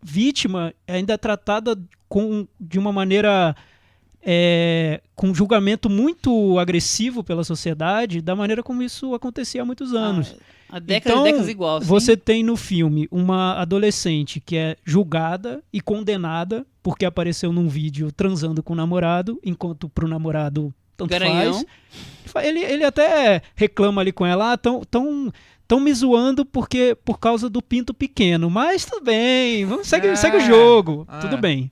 vítima, ainda é tratada de uma maneira com um julgamento muito agressivo pela sociedade, da maneira como isso acontecia há muitos anos. Há décadas igual. Sim. Você tem no filme uma adolescente que é julgada e condenada porque apareceu num vídeo transando com o namorado, enquanto pro namorado tanto Garanhão. faz. Ele até reclama ali com ela, tão me zoando por causa do pinto pequeno, mas tudo bem, segue o jogo, tudo bem.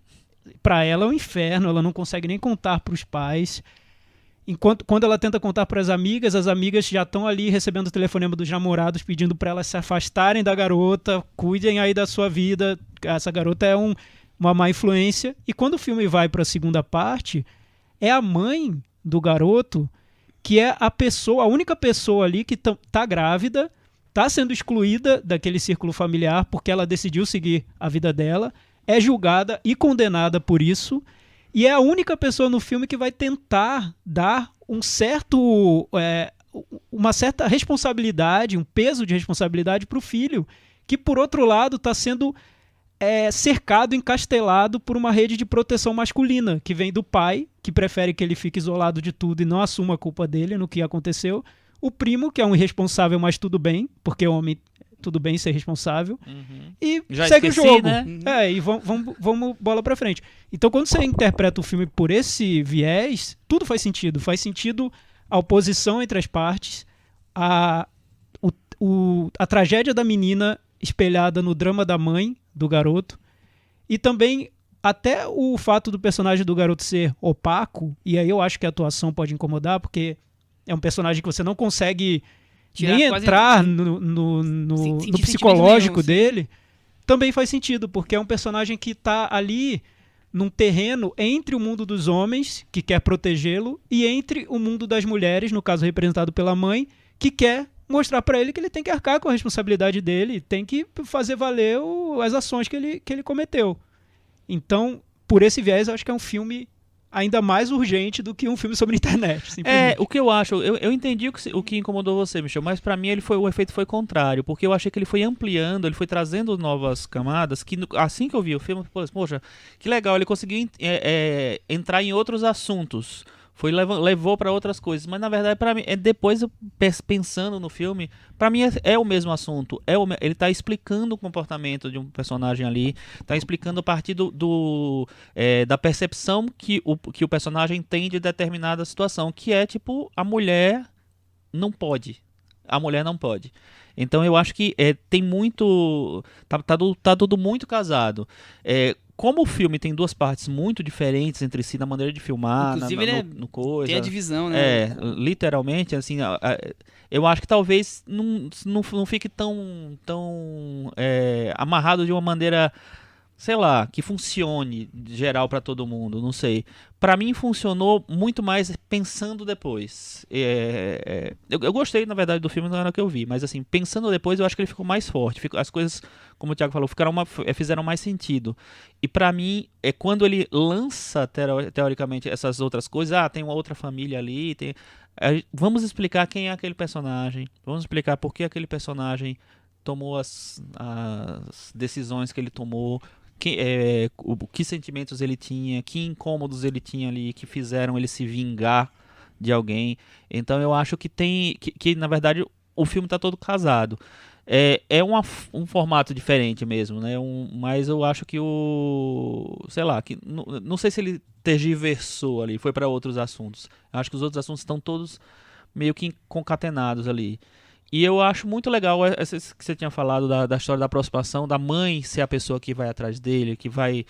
Pra ela é um inferno, ela não consegue nem contar pros pais. Quando ela tenta contar para as amigas já estão ali recebendo o telefonema dos namorados pedindo para elas se afastarem da garota, cuidem aí da sua vida, essa garota é uma má influência. E quando o filme vai para a segunda parte, é a mãe do garoto que é a única pessoa ali que tá grávida, tá sendo excluída daquele círculo familiar porque ela decidiu seguir a vida dela, é julgada e condenada por isso, e é a única pessoa no filme que vai tentar dar uma certa responsabilidade, um peso de responsabilidade para o filho, que por outro lado está sendo cercado, encastelado por uma rede de proteção masculina, que vem do pai, que prefere que ele fique isolado de tudo e não assuma a culpa dele no que aconteceu, o primo, que é um irresponsável, mas tudo bem, porque o homem tudo bem ser responsável, e já segue esqueci, o jogo. né? E vamos bola pra frente. Então, quando você interpreta o filme por esse viés, tudo faz sentido. Faz sentido a oposição entre as partes, a tragédia da menina espelhada no drama da mãe do garoto, e também até o fato do personagem do garoto ser opaco, e aí eu acho que a atuação pode incomodar, porque é um personagem que você não consegue Tirar nem quase- entrar no sentir psicológico sentimento nenhum, dele, também faz sentido, porque é um personagem que tá ali num terreno entre o mundo dos homens, que quer protegê-lo, e entre o mundo das mulheres, no caso representado pela mãe, que quer mostrar pra ele que ele tem que arcar com a responsabilidade dele, tem que fazer valer as ações que ele cometeu. Então, por esse viés, eu acho que é um filme ainda mais urgente do que um filme sobre a internet. simplesmente. O que eu acho, eu entendi o que incomodou você, Michel, mas pra mim o efeito foi contrário, porque eu achei que ele foi ampliando, ele foi trazendo novas camadas, que assim que eu vi o filme, poxa, que legal, ele conseguiu entrar em outros assuntos, levou pra outras coisas, mas na verdade pra mim, depois eu pensando no filme, pra mim é o mesmo assunto, ele tá explicando o comportamento de um personagem ali, tá explicando a partir da percepção que o personagem tem de determinada situação, que é tipo, a mulher não pode. Então eu acho que tem muito. Tá tudo muito casado. Como o filme tem duas partes muito diferentes entre si, na maneira de filmar, Inclusive, ele no coisa. Tem a divisão, né? Literalmente, assim, eu acho que talvez não fique tão amarrado de uma maneira, sei lá, que funcione geral pra todo mundo, não sei. Pra mim funcionou muito mais pensando depois. Eu gostei, na verdade, do filme na hora que eu vi, mas assim, pensando depois, eu acho que ele ficou mais forte. As coisas, como o Thiago falou, fizeram mais sentido. E pra mim, quando ele lança, teoricamente, essas outras coisas, tem uma outra família ali, vamos explicar quem é aquele personagem, vamos explicar por que aquele personagem tomou as decisões que ele tomou, que sentimentos ele tinha, que incômodos ele tinha ali, que fizeram ele se vingar de alguém. Então eu acho que na verdade o filme está todo casado. Um formato diferente mesmo, né? Mas eu acho que sei lá, que não sei se ele tergiversou ali, foi para outros assuntos. Eu acho que os outros assuntos estão todos meio que concatenados ali. E eu acho muito legal que você tinha falado da história da aproximação, da mãe ser a pessoa que vai atrás dele, que vai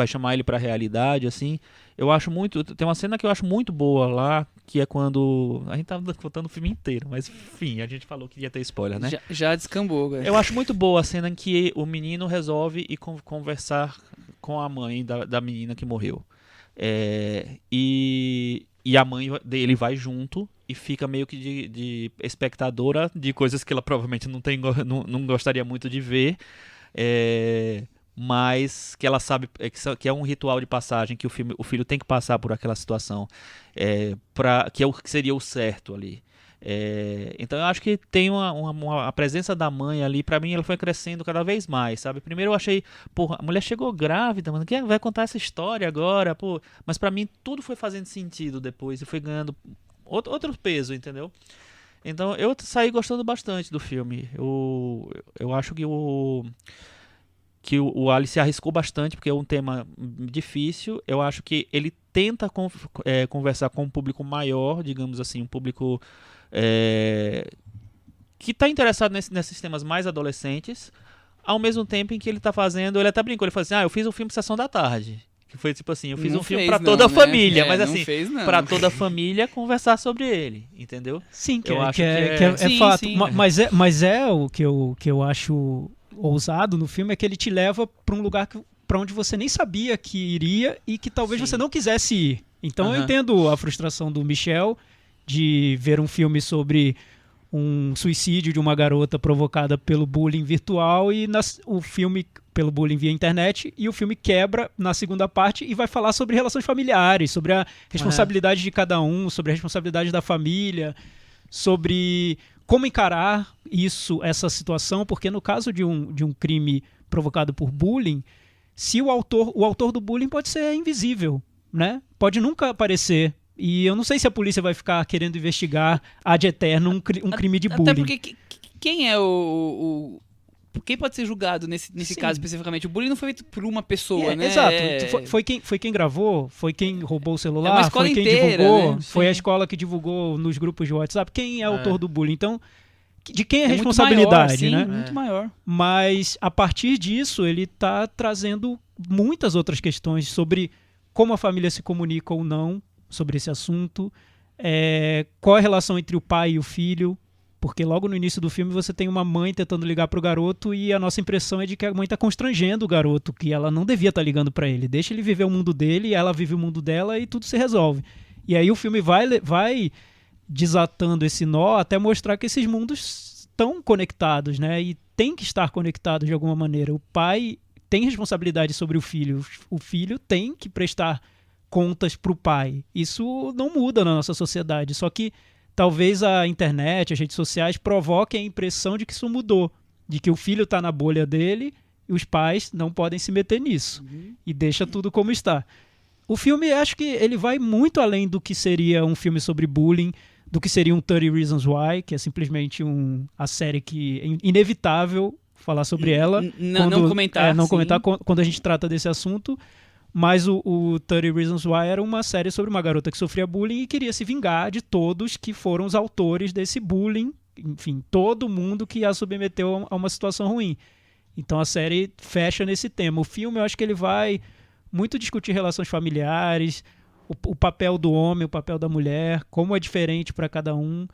chamar ele pra realidade, assim. Eu acho muito... Tem uma cena que eu acho muito boa lá, que é quando... A gente tava contando o filme inteiro, mas enfim, a gente falou que ia ter spoiler, né? Já descambou, cara. Eu acho muito boa a cena em que o menino resolve ir conversar com a mãe da menina que morreu. E a mãe dele vai junto e fica meio que de espectadora de coisas que ela provavelmente não gostaria muito de ver, mas que ela sabe que é um ritual de passagem, que o filho tem que passar por aquela situação, que seria o certo ali. Então eu acho que tem a presença da mãe ali, pra mim ela foi crescendo cada vez mais, sabe? Primeiro eu achei, porra, a mulher chegou grávida, mano, quem vai contar essa história agora, pô? Mas pra mim tudo foi fazendo sentido depois e foi ganhando outro peso, entendeu? Então eu saí gostando bastante do filme. Eu acho que o Ali se arriscou bastante, porque é um tema difícil. Eu acho que ele tenta conversar com um público maior, digamos assim, um público que está interessado nesses temas mais adolescentes, ao mesmo tempo em que ele está fazendo... Ele até brincou, ele falou assim, eu fiz um filme Sessão da Tarde. Que foi tipo assim, eu fiz um filme para toda a família, mas assim, para toda a família conversar sobre ele, entendeu? Sim, eu acho que é fato. Sim. Mas o que eu acho ousado no filme é que ele te leva para um lugar para onde você nem sabia que iria e que talvez você não quisesse ir. Então eu entendo a frustração do Michel de ver um filme sobre um suicídio de uma garota provocada pelo bullying virtual e o filme pelo bullying via internet, e o filme quebra na segunda parte e vai falar sobre relações familiares, sobre a responsabilidade de cada um, sobre a responsabilidade da família, sobre como encarar essa situação, porque no caso de um crime provocado por bullying, se o autor do bullying pode ser invisível, né? Pode nunca aparecer. E eu não sei se a polícia vai ficar querendo investigar ad eterno um crime de bullying. Até porque quem é quem pode ser julgado nesse caso especificamente? O bullying não foi feito por uma pessoa, né? Exato. Foi quem gravou, foi quem roubou o celular, escola foi quem inteira, divulgou, né? foi a escola que divulgou nos grupos de WhatsApp. Quem é autor do bullying? Então, de quem é a muito responsabilidade, maior, né? sim, muito maior. Mas a partir disso ele está trazendo muitas outras questões sobre como a família se comunica ou não sobre esse assunto, qual é a relação entre o pai e o filho, porque logo no início do filme você tem uma mãe tentando ligar pro garoto e a nossa impressão é de que a mãe tá constrangendo o garoto, que ela não devia estar ligando para ele. Deixa ele viver o mundo dele, ela vive o mundo dela e tudo se resolve. E aí o filme vai desatando esse nó até mostrar que esses mundos estão conectados, né? E tem que estar conectados de alguma maneira. O pai tem responsabilidade sobre o filho tem que prestar contas pro pai. Isso não muda na nossa sociedade, só que talvez a internet, as redes sociais provoquem a impressão de que isso mudou, de que o filho está na bolha dele e os pais não podem se meter nisso. E deixa tudo como está. O filme, acho que ele vai muito além do que seria um filme sobre bullying, do que seria um 30 Reasons Why, que é simplesmente a série que é inevitável falar sobre ela. Não comentar. Não comentar quando a gente trata desse assunto. Mas o 30 Reasons Why era uma série sobre uma garota que sofria bullying e queria se vingar de todos que foram os autores desse bullying. Enfim, todo mundo que a submeteu a uma situação ruim. Então a série fecha nesse tema. O filme, eu acho que ele vai muito discutir relações familiares, o papel do homem, o papel da mulher, como é diferente para cada um.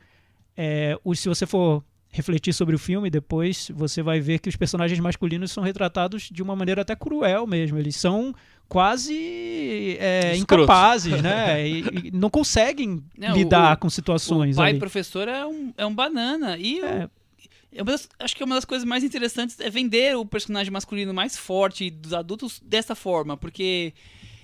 Se você for refletir sobre o filme depois, você vai ver que os personagens masculinos são retratados de uma maneira até cruel mesmo. Eles são quase incapazes, né? E não conseguem lidar com situações. O pai ali. professor é um banana. E acho que uma das coisas mais interessantes é vender o personagem masculino mais forte dos adultos dessa forma, porque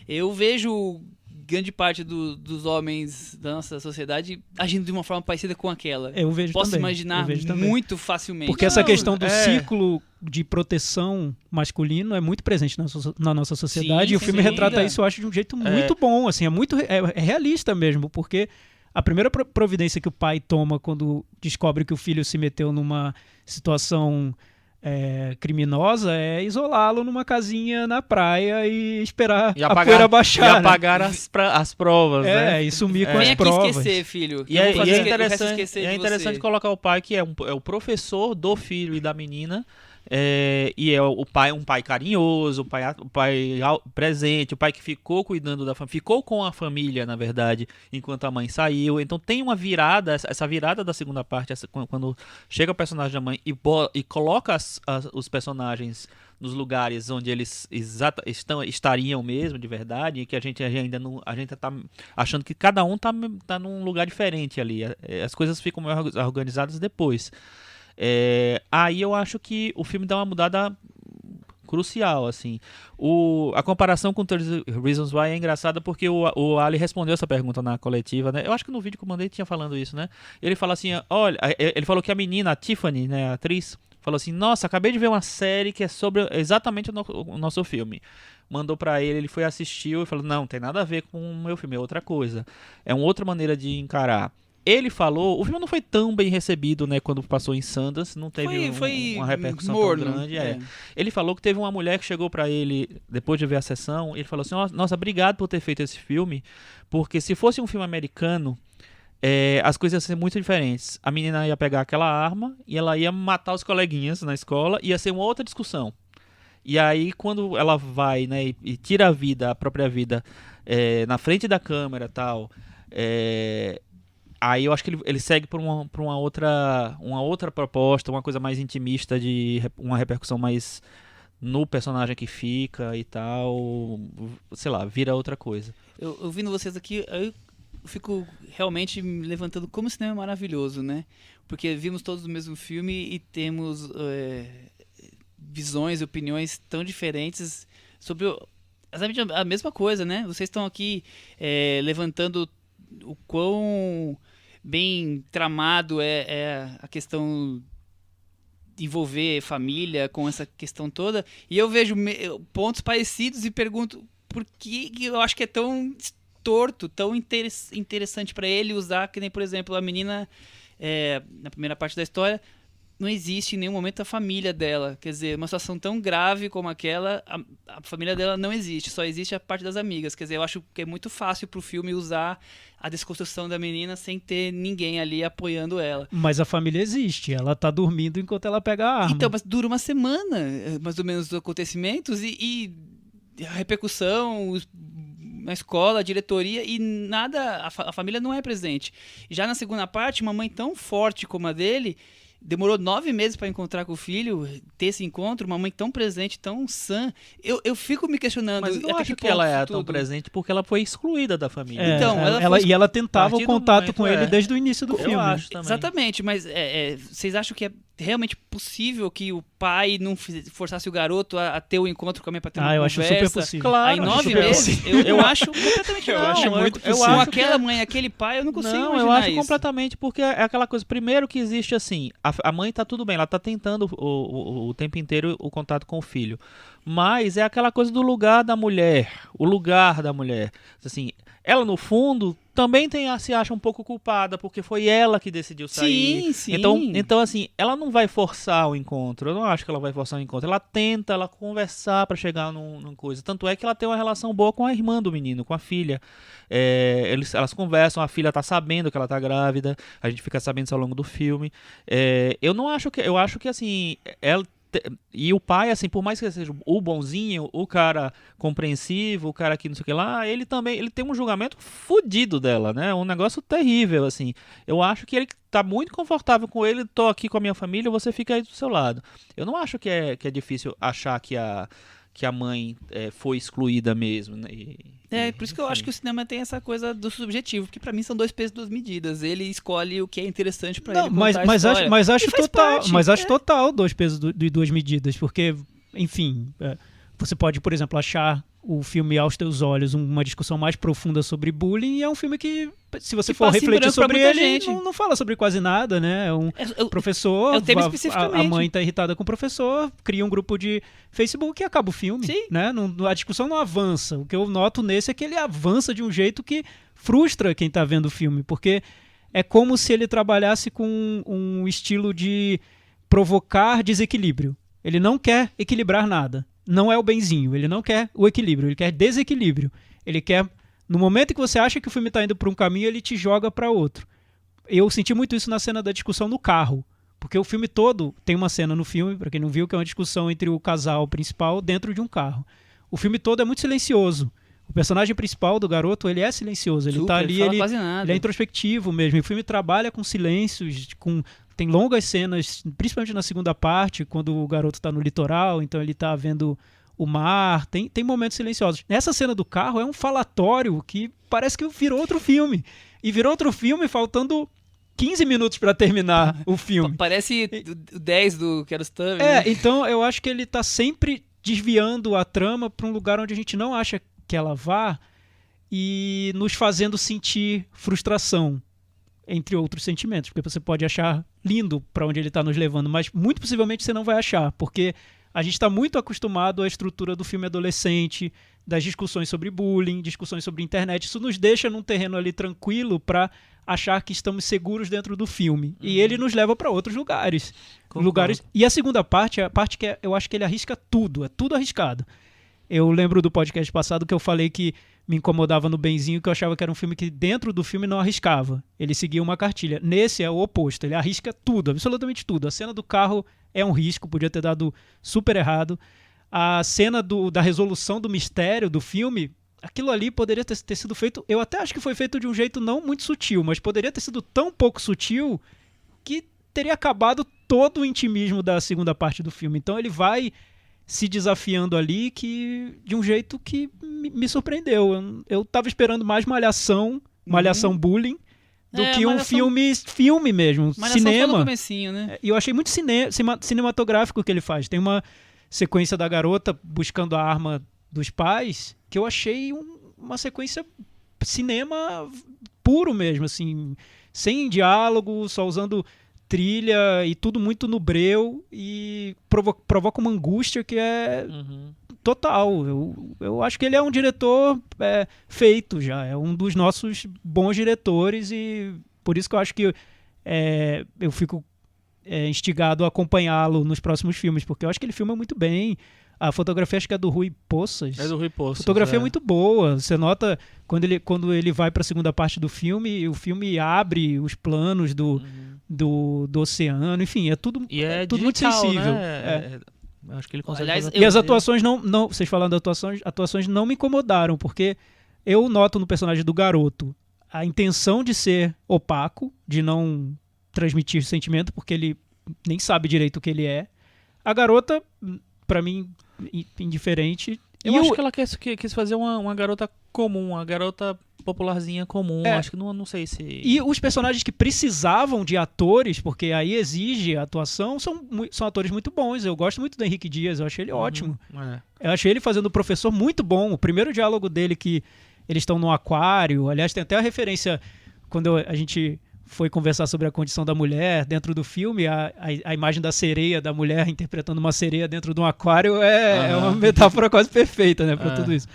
eu vejo grande parte dos homens da nossa sociedade agindo de uma forma parecida com aquela. Eu vejo Posso também. imaginar muito facilmente. Porque essa questão do ciclo de proteção masculino é muito presente na nossa sociedade. Sim, e o filme retrata isso, eu acho, de um jeito muito bom. Assim, é realista mesmo, porque a primeira providência que o pai toma quando descobre que o filho se meteu numa situação criminosa é isolá-lo numa casinha na praia e esperar a poeira baixar. E apagar as provas, né? E sumir com Vem as aqui provas. esquecer, filho. E é interessante colocar o pai, que é o professor do filho e da menina, e é um pai carinhoso, o pai presente, o pai que ficou cuidando da família, ficou com a família, na verdade, enquanto a mãe saiu. Então tem uma virada, essa virada da segunda parte, quando chega o personagem da mãe e coloca os personagens nos lugares onde eles estariam mesmo, de verdade, e que a gente ainda não, a gente tá achando que cada um tá num lugar diferente ali. As coisas ficam mais organizadas depois. Aí eu acho que o filme dá uma mudada crucial, assim. A comparação com 30 Reasons Why é engraçada porque o Ali respondeu essa pergunta na coletiva, né? Eu acho que no vídeo que eu mandei tinha falando isso, né? Ele fala assim, olha, ele falou que a menina, a Tiffany, né, a atriz, falou assim, nossa, acabei de ver uma série que é sobre exatamente o nosso filme. Mandou pra ele foi assistiu e falou, não tem nada a ver com o meu filme, é outra coisa. É uma outra maneira de encarar. Ele falou, o filme não foi tão bem recebido, né, quando passou em Sundance, não teve uma repercussão tão grande. Ele falou que teve uma mulher que chegou pra ele, depois de ver a sessão, ele falou assim, nossa, obrigado por ter feito esse filme, porque se fosse um filme americano, as coisas iam ser muito diferentes. A menina ia pegar aquela arma e ela ia matar os coleguinhas na escola, ia ser uma outra discussão. E aí, quando ela vai, né, e tira a própria vida, na frente da câmera e tal, aí eu acho que ele segue por uma outra proposta, uma coisa mais intimista, de uma repercussão mais no personagem que fica e tal, sei lá, vira outra coisa. Eu ouvindo vocês aqui, eu fico realmente me levantando como o cinema é maravilhoso, né? Porque vimos todos o mesmo filme e temos visões e opiniões tão diferentes sobre exatamente a mesma coisa, né? Vocês estão aqui levantando o quão bem tramado é a questão de envolver família com essa questão toda, e eu vejo pontos parecidos e pergunto por que eu acho que é tão torto, tão interessante para ele usar, que nem, por exemplo, a menina na primeira parte da história não existe em nenhum momento a família dela. Quer dizer, uma situação tão grave como aquela, a família dela não existe, só existe a parte das amigas. Quer dizer, eu acho que é muito fácil pro filme usar a desconstrução da menina sem ter ninguém ali apoiando ela. Mas a família existe, ela tá dormindo enquanto ela pega a arma. Então, mas dura uma semana, mais ou menos, os acontecimentos e a repercussão na escola, a diretoria, e nada, a família não é presente. Já na segunda parte, uma mãe tão forte como a dele demorou 9 meses para encontrar com o filho, ter esse encontro, uma mãe tão presente, tão sã. Eu fico me questionando. Mas eu não até acho que ponto ela é isso tão tudo. presente porque ela foi excluída da família. É, Então, e ela tentava partir o do contato momento, com ele desde o início do Eu filme. acho também. Exatamente, mas vocês acham que é realmente possível que o pai não forçasse o garoto a ter o encontro com a mãe para ter uma Eu acho conversa? super possível. Claro, Aí acho 9 super meses, possível. eu acho completamente Eu não. acho muito eu possível. com acho aquela mãe, aquele pai, eu não consigo Não, imaginar eu acho isso. completamente, porque é aquela coisa, primeiro que existe assim, a mãe tá tudo bem, ela tá tentando o tempo inteiro o contato com o filho, mas é aquela coisa do lugar da mulher, o lugar da mulher, assim, ela no fundo também se acha um pouco culpada, porque foi ela que decidiu sair. Sim, sim. Então assim, ela não vai forçar o encontro, eu não acho que ela vai forçar o encontro, ela tenta, ela conversar pra chegar numa coisa, tanto é que ela tem uma relação boa com a irmã do menino, com a filha. Elas conversam, a filha tá sabendo que ela tá grávida, a gente fica sabendo isso ao longo do filme. Eu acho que assim, e o pai, assim, por mais que ele seja o bonzinho, o cara compreensivo, o cara que não sei o que lá, ele tem um julgamento fodido dela, né? Um negócio terrível, assim. Eu acho que ele tá muito confortável com ele, tô aqui com a minha família, você fica aí do seu lado. Eu não acho que é difícil achar que a mãe foi excluída mesmo, né? Por isso que eu acho que o cinema tem essa coisa do subjetivo, porque pra mim são 2 pesos, 2 medidas. Ele escolhe o que é interessante pra ele contar a história. Mas acho E faz total, parte, mas acho total 2 pesos e 2 medidas, porque, enfim, você pode, por exemplo, achar o filme Aos Teus Olhos uma discussão mais profunda sobre bullying, e é um filme que, se você Que for passa em refletir branco pra sobre muita ele, gente. não fala sobre quase nada, né? É um professor, é o tema a especificamente. mãe tá irritada com o professor, cria um grupo de Facebook e acaba o filme. Sim. Né? A discussão não avança. O que eu noto nesse é que ele avança de um jeito que frustra quem tá vendo o filme, porque é como se ele trabalhasse com um estilo de provocar desequilíbrio. Ele não quer equilibrar nada. Não é o benzinho, ele não quer o equilíbrio, ele quer desequilíbrio. Ele quer, no momento em que você acha que o filme está indo para um caminho, ele te joga para outro. Eu senti muito isso na cena da discussão no carro, porque o filme todo tem uma cena no filme, para quem não viu, que é uma discussão entre o casal principal dentro de um carro. O filme todo é muito silencioso. O personagem principal do garoto, ele é silencioso, ele está ali, fala quase nada. ele é introspectivo mesmo. E o filme trabalha com silêncios, tem longas cenas, principalmente na segunda parte, quando o garoto está no litoral, então ele está vendo o mar, tem momentos silenciosos. Nessa cena do carro é um falatório que parece que virou outro filme. E virou outro filme faltando 15 minutos para terminar o filme. Parece o 10 do Kiarostami. Né? Então eu acho que ele está sempre desviando a trama para um lugar onde a gente não acha que ela vá e nos fazendo sentir frustração, entre outros sentimentos, porque você pode achar lindo para onde ele está nos levando, mas muito possivelmente você não vai achar, porque a gente está muito acostumado à estrutura do filme adolescente, das discussões sobre bullying, discussões sobre internet. Isso nos deixa num terreno ali tranquilo para achar que estamos seguros dentro do filme. E ele nos leva para outros lugares. E a segunda parte é a parte que eu acho que ele arrisca tudo, é tudo arriscado. Eu lembro do podcast passado que eu falei que me incomodava no Benzinho, que eu achava que era um filme que dentro do filme não arriscava. Ele seguia uma cartilha. Nesse é o oposto, ele arrisca tudo, absolutamente tudo. A cena do carro é um risco, podia ter dado super errado. A cena da resolução do mistério do filme, aquilo ali poderia ter sido feito, eu até acho que foi feito de um jeito não muito sutil, mas poderia ter sido tão pouco sutil que teria acabado todo o intimismo da segunda parte do filme. Então ele vai se desafiando ali de um jeito que me surpreendeu. Eu tava esperando mais malhação bullying, do que um filme mesmo, malhação cinema. Só no comecinho, né? E eu achei muito cinematográfico o que ele faz. Tem uma sequência da garota buscando a arma dos pais, que eu achei uma sequência cinema puro mesmo, assim, sem diálogo, só usando trilha e tudo muito no breu, e provoca uma angústia que é total. Eu acho que ele é um diretor feito já, é um dos nossos bons diretores, e por isso que eu acho que eu fico instigado a acompanhá-lo nos próximos filmes, porque eu acho que ele filma muito bem. A fotografia acho que é do Rui Poças. É do Rui Poças. A fotografia é muito boa. Você nota quando ele vai para a segunda parte do filme, o filme abre os planos do oceano, enfim, é tudo, E é tudo digital, muito sensível. Né? Acho que ele consegue Aliás, fazer E as tudo. atuações não. Vocês falando de atuações não me incomodaram, porque eu noto no personagem do garoto a intenção de ser opaco, de não transmitir sentimento, porque ele nem sabe direito o que ele é. A garota, pra mim, indiferente. Eu acho que ela quis fazer uma garota comum, uma garota popularzinha comum. Acho que não sei se... E os personagens que precisavam de atores, porque aí exige a atuação, são atores muito bons. Eu gosto muito do Henrique Dias, eu achei ele ótimo. Eu achei ele fazendo o professor muito bom. O primeiro diálogo dele que eles estão no aquário, aliás, tem até a referência quando a gente foi conversar sobre a condição da mulher dentro do filme, a imagem da sereia, da mulher interpretando uma sereia dentro de um aquário é uma metáfora quase perfeita, né, para tudo isso.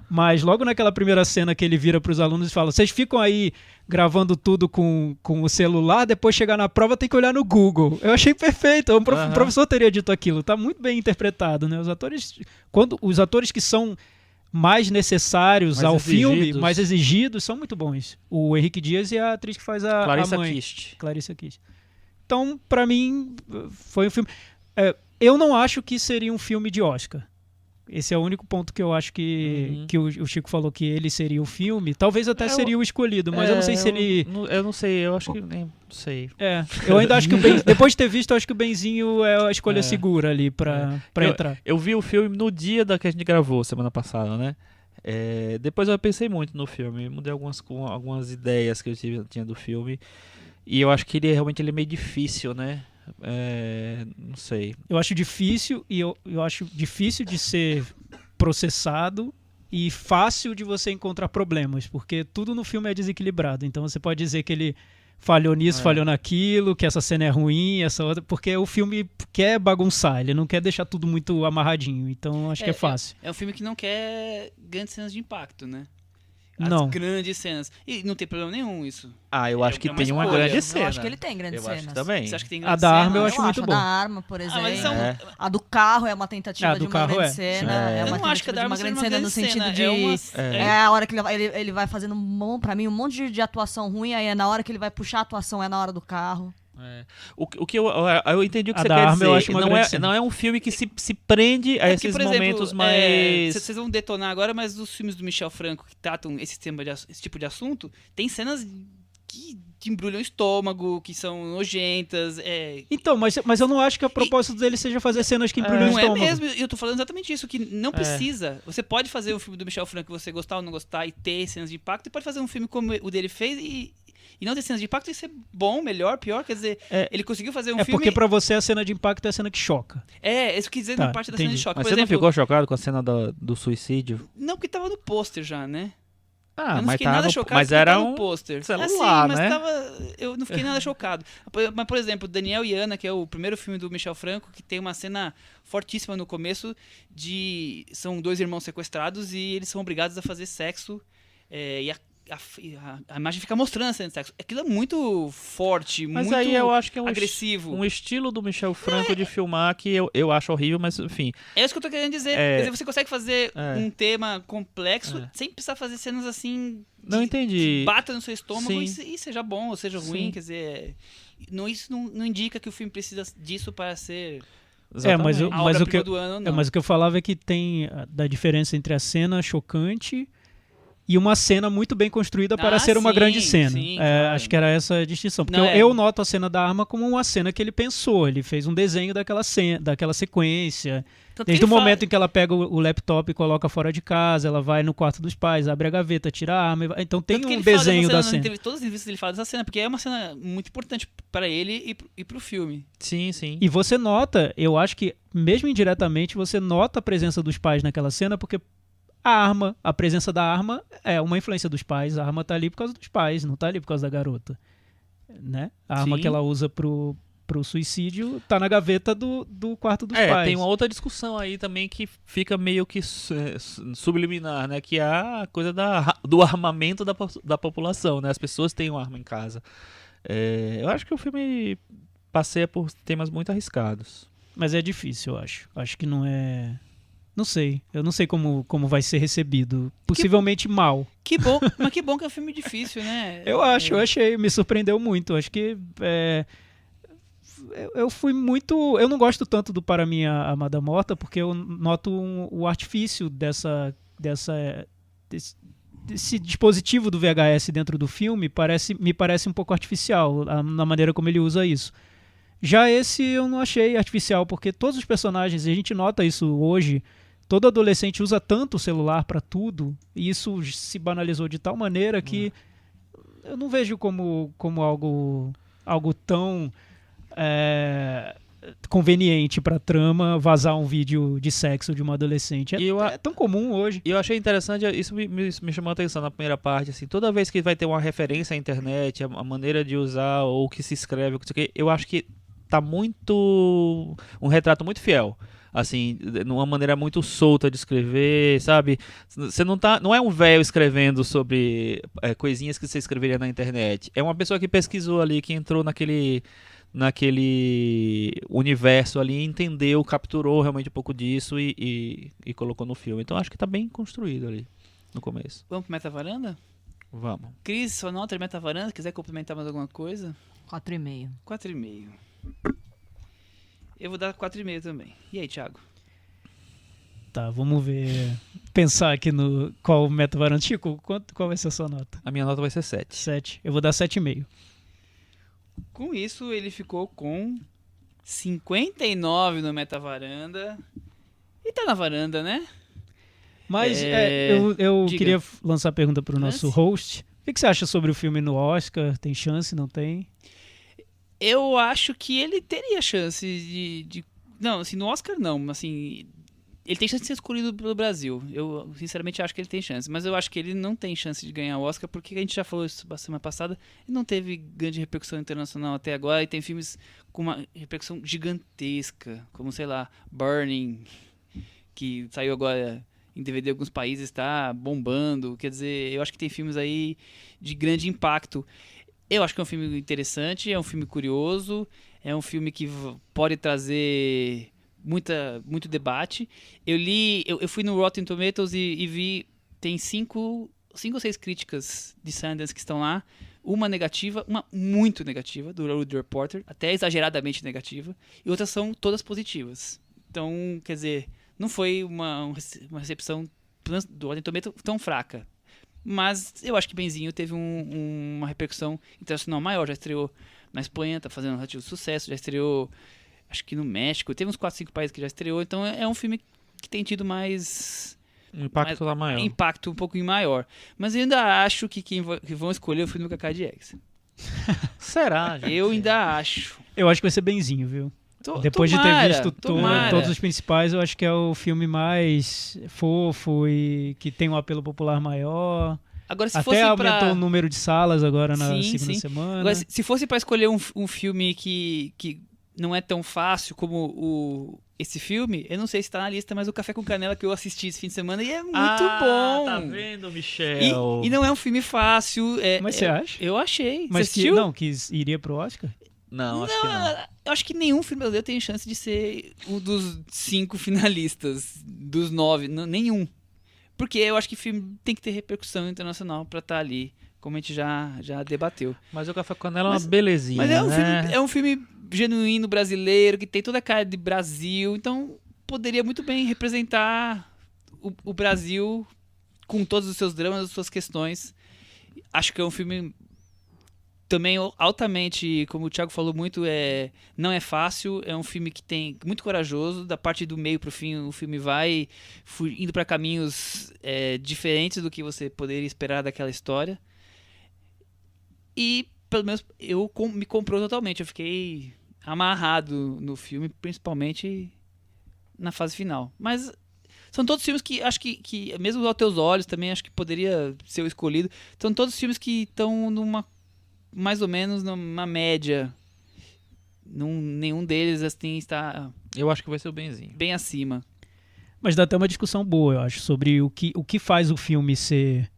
Mas logo naquela primeira cena que ele vira para os alunos e fala: vocês ficam aí gravando tudo com o celular, depois chegar na prova tem que olhar no Google. Eu achei perfeito, o professor teria dito aquilo. Tá muito bem interpretado, né? Os atores que são mais necessários mais ao exigidos. filme, mais exigidos, são muito bons. O Henrique Dias e a atriz que faz a mãe. Clarissa Kist. Então, pra mim, foi um filme... eu não acho que seria um filme de Oscar. Esse é o único ponto que eu acho que o Chico falou que ele seria o filme. Talvez até seria o escolhido, mas eu não sei se ele... Eu não sei, eu acho que nem sei. Eu ainda acho que depois de ter visto, eu acho que o Benzinho é a escolha segura ali pra entrar. Eu vi o filme no dia que a gente gravou, semana passada, né? Depois eu pensei muito no filme, mudei algumas ideias que eu tinha do filme. E eu acho que ele realmente é meio difícil, né? Não sei. Eu acho difícil e eu acho difícil de ser processado e fácil de você encontrar problemas, porque tudo no filme é desequilibrado. Então você pode dizer que ele falhou nisso, falhou naquilo, que essa cena é ruim, essa outra, porque o filme quer bagunçar, ele não quer deixar tudo muito amarradinho. Então acho que é fácil. É um filme que não quer grandes cenas de impacto, né? Não. Grandes cenas. E não tem problema nenhum isso. Eu acho que tem uma escolha. grande cena. Eu acho que ele tem grandes cenas. Eu acho também. Você acha que tem A grandes da cenas? arma eu acho muito A bom. da arma, por exemplo. Mas são... A do carro é uma tentativa de do uma carro grande cena. É Eu uma não acho que a tentativa da de arma uma seja grande uma cena grande no sentido cena. de... É a hora que ele vai fazendo, pra mim, um monte de atuação ruim, aí é na hora que ele vai puxar a atuação, é na hora do carro. O que eu entendi o que A você da quer arma dizer. eu acho uma grande cena. Não é um filme que se prende a esses por exemplo, momentos mais... Vocês vão detonar agora, mas os filmes do Michel Franco que tratam esse tipo de assunto, tem cenas que embrulham o estômago, que são nojentas. Então, mas eu não acho que a propósito dele seja fazer cenas que embrulham o Não é estômago. mesmo, eu tô falando exatamente isso, que não precisa. Você pode fazer o filme do Michel Franco que você gostar ou não gostar e ter cenas de impacto, e pode fazer um filme como o dele fez e não ter cenas de impacto e ser bom, melhor, pior. Quer dizer, ele conseguiu fazer um filme... porque pra você a cena de impacto é a cena que choca. Isso quer dizer na parte da cena de choque. Mas Por você exemplo, não ficou chocado com a cena do suicídio? Não, porque tava no pôster já, né? Eu não mas fiquei nada chocado mas porque era tava no um pôster. celular, mas né? eu não fiquei nada chocado. Mas, por exemplo, Daniel e Ana, que é o primeiro filme do Michel Franco, que tem uma cena fortíssima no começo são dois irmãos sequestrados e eles são obrigados a fazer sexo e a imagem fica mostrando a cena de sexo. Aquilo é muito forte, mas muito aí eu acho que é agressivo. Um estilo do Michel Franco de filmar que eu acho horrível, mas enfim. É isso que eu tô querendo dizer. Quer dizer, você consegue fazer um tema complexo sem precisar fazer cenas assim... Não entendi. Que bata no seu estômago Sim. e seja bom ou seja ruim. Sim. Quer dizer, isso não indica que o filme precisa disso para ser Exatamente. a obra-prima do ano ou não. Mas o que eu falava é que tem da diferença entre a cena chocante e uma cena muito bem construída para ser uma grande cena. Sim, claro. Acho que era essa a distinção. Porque Não, eu noto a cena da arma como uma cena que ele pensou. Ele fez um desenho daquela cena, daquela sequência. Tanto Desde o que ele momento em que ela pega o laptop e coloca fora de casa, ela vai no quarto dos pais, abre a gaveta, tira a arma. Então tem um desenho da cena. Todas as entrevistas ele fala dessa cena, porque é uma cena muito importante para ele e pro filme. Sim, sim. E você nota, eu acho que mesmo indiretamente, você nota a presença dos pais naquela cena, porque a presença da arma é uma influência dos pais. A arma tá ali por causa dos pais, não tá ali por causa da garota. Né? A arma que ela usa pro suicídio tá na gaveta do quarto dos pais. Tem uma outra discussão aí também que fica meio que subliminar, né? Que é a coisa do armamento da população, né? As pessoas têm uma arma em casa. Eu acho que o filme passeia por temas muito arriscados. Mas é difícil, eu acho. Acho que não é... Não sei. Eu não sei como vai ser recebido. Possivelmente mal. Que bom, mas que bom que é um filme difícil, né? Eu achei. Me surpreendeu muito. Acho que... Eu fui muito... Eu não gosto tanto do Para Mim a Amada Morta, porque eu noto o artifício desse dispositivo do VHS dentro do filme me parece um pouco artificial na maneira como ele usa isso. Já esse eu não achei artificial, porque todos os personagens, e a gente nota isso hoje, todo adolescente usa tanto o celular para tudo, e isso se banalizou de tal maneira que eu não vejo como algo tão conveniente para trama vazar um vídeo de sexo de uma adolescente. É tão comum hoje. E eu achei interessante, isso me chamou a atenção na primeira parte, assim, toda vez que vai ter uma referência à internet, a maneira de usar ou o que se escreve, eu acho que tá muito... um retrato muito fiel. Assim, numa maneira muito solta de escrever, sabe? Você não é um velho escrevendo sobre coisinhas que você escreveria na internet. É uma pessoa que pesquisou ali, que entrou naquele universo ali, entendeu, capturou realmente um pouco disso e colocou no filme. Então acho que tá bem construído ali no começo. Vamos pro Metavaranda? Vamos. Cris, sua nota é Metavaranda? Quiser complementar mais alguma coisa? 4,5. 4,5. Eu vou dar 4,5 também. E aí, Thiago? Tá, vamos ver. Pensar aqui no qual Metavaranda. Chico, qual vai ser a sua nota? A minha nota vai ser 7. 7. Eu vou dar 7,5. Com isso, ele ficou com 59 no Metavaranda. E tá na varanda, né? Mas eu diga. queria lançar a pergunta pro nosso Lance? host. O que você acha sobre o filme no Oscar? Tem chance, não tem? Eu acho que ele teria chance de... Não, assim, no Oscar não, assim... Ele tem chance de ser escolhido pelo Brasil. Eu, sinceramente, acho que ele tem chance. Mas eu acho que ele não tem chance de ganhar o Oscar, porque a gente já falou isso semana passada, ele não teve grande repercussão internacional até agora, e tem filmes com uma repercussão gigantesca, como, sei lá, Burning, que saiu agora em DVD em alguns países, está bombando. Quer dizer, eu acho que tem filmes aí de grande impacto. Eu acho que é um filme interessante, é um filme curioso, é um filme que pode trazer muito debate. Eu fui no Rotten Tomatoes e vi, tem 5 ou 6 críticas de Sundance que estão lá, uma negativa, uma muito negativa, do Hollywood Reporter, até exageradamente negativa, e outras são todas positivas. Então, quer dizer, não foi uma recepção do Rotten Tomatoes tão fraca. Mas eu acho que Benzinho teve uma repercussão internacional maior. Já estreou na Espanha, tá fazendo um relativo sucesso. Já estreou, acho que no México. Teve uns 4, 5 países que já estreou. Então é um filme que tem tido mais... Um impacto lá maior. Impacto um pouquinho maior. Mas eu ainda acho que que vão escolher o filme do Kaká Diegues. Será, gente? Eu ainda acho. Eu acho que vai ser Benzinho, viu? Depois Tomara, de ter visto tomara. todos os principais, eu acho que é o filme mais fofo e que tem um apelo popular maior. Agora, se Até fosse aumentou o número de salas agora na Sim, segunda sim. semana. Agora, se fosse pra escolher um filme que não é tão fácil como esse filme, eu não sei se tá na lista, mas o Café com Canela que eu assisti esse fim de semana e é muito bom. Tá vendo, Michel? E não é um filme fácil. Mas você acha? Eu achei. Mas você assistiu? que iria pro Oscar? Não, acho que não. Eu acho que nenhum filme brasileiro tem chance de ser um dos 5 finalistas, dos 9, nenhum. Porque eu acho que filme tem que ter repercussão internacional pra estar ali, como a gente já debateu. Mas o Café com Canela é uma belezinha, Mas né? é um filme genuíno brasileiro, que tem toda a cara de Brasil, então poderia muito bem representar o Brasil com todos os seus dramas, as suas questões. Acho que é um filme também altamente, como o Thiago falou muito, não é fácil, é um filme que tem muito corajoso, da parte do meio pro fim o filme vai indo para caminhos diferentes do que você poderia esperar daquela história. E pelo menos me comprou totalmente, eu fiquei amarrado no filme, principalmente na fase final. Mas são todos filmes que acho que mesmo aos teus olhos também acho que poderia ser o escolhido. São todos filmes que estão mais ou menos numa média. Nenhum deles assim está... Eu acho que vai ser o Benzinho. Bem acima. Mas dá até uma discussão boa, eu acho, sobre o que faz o filme ser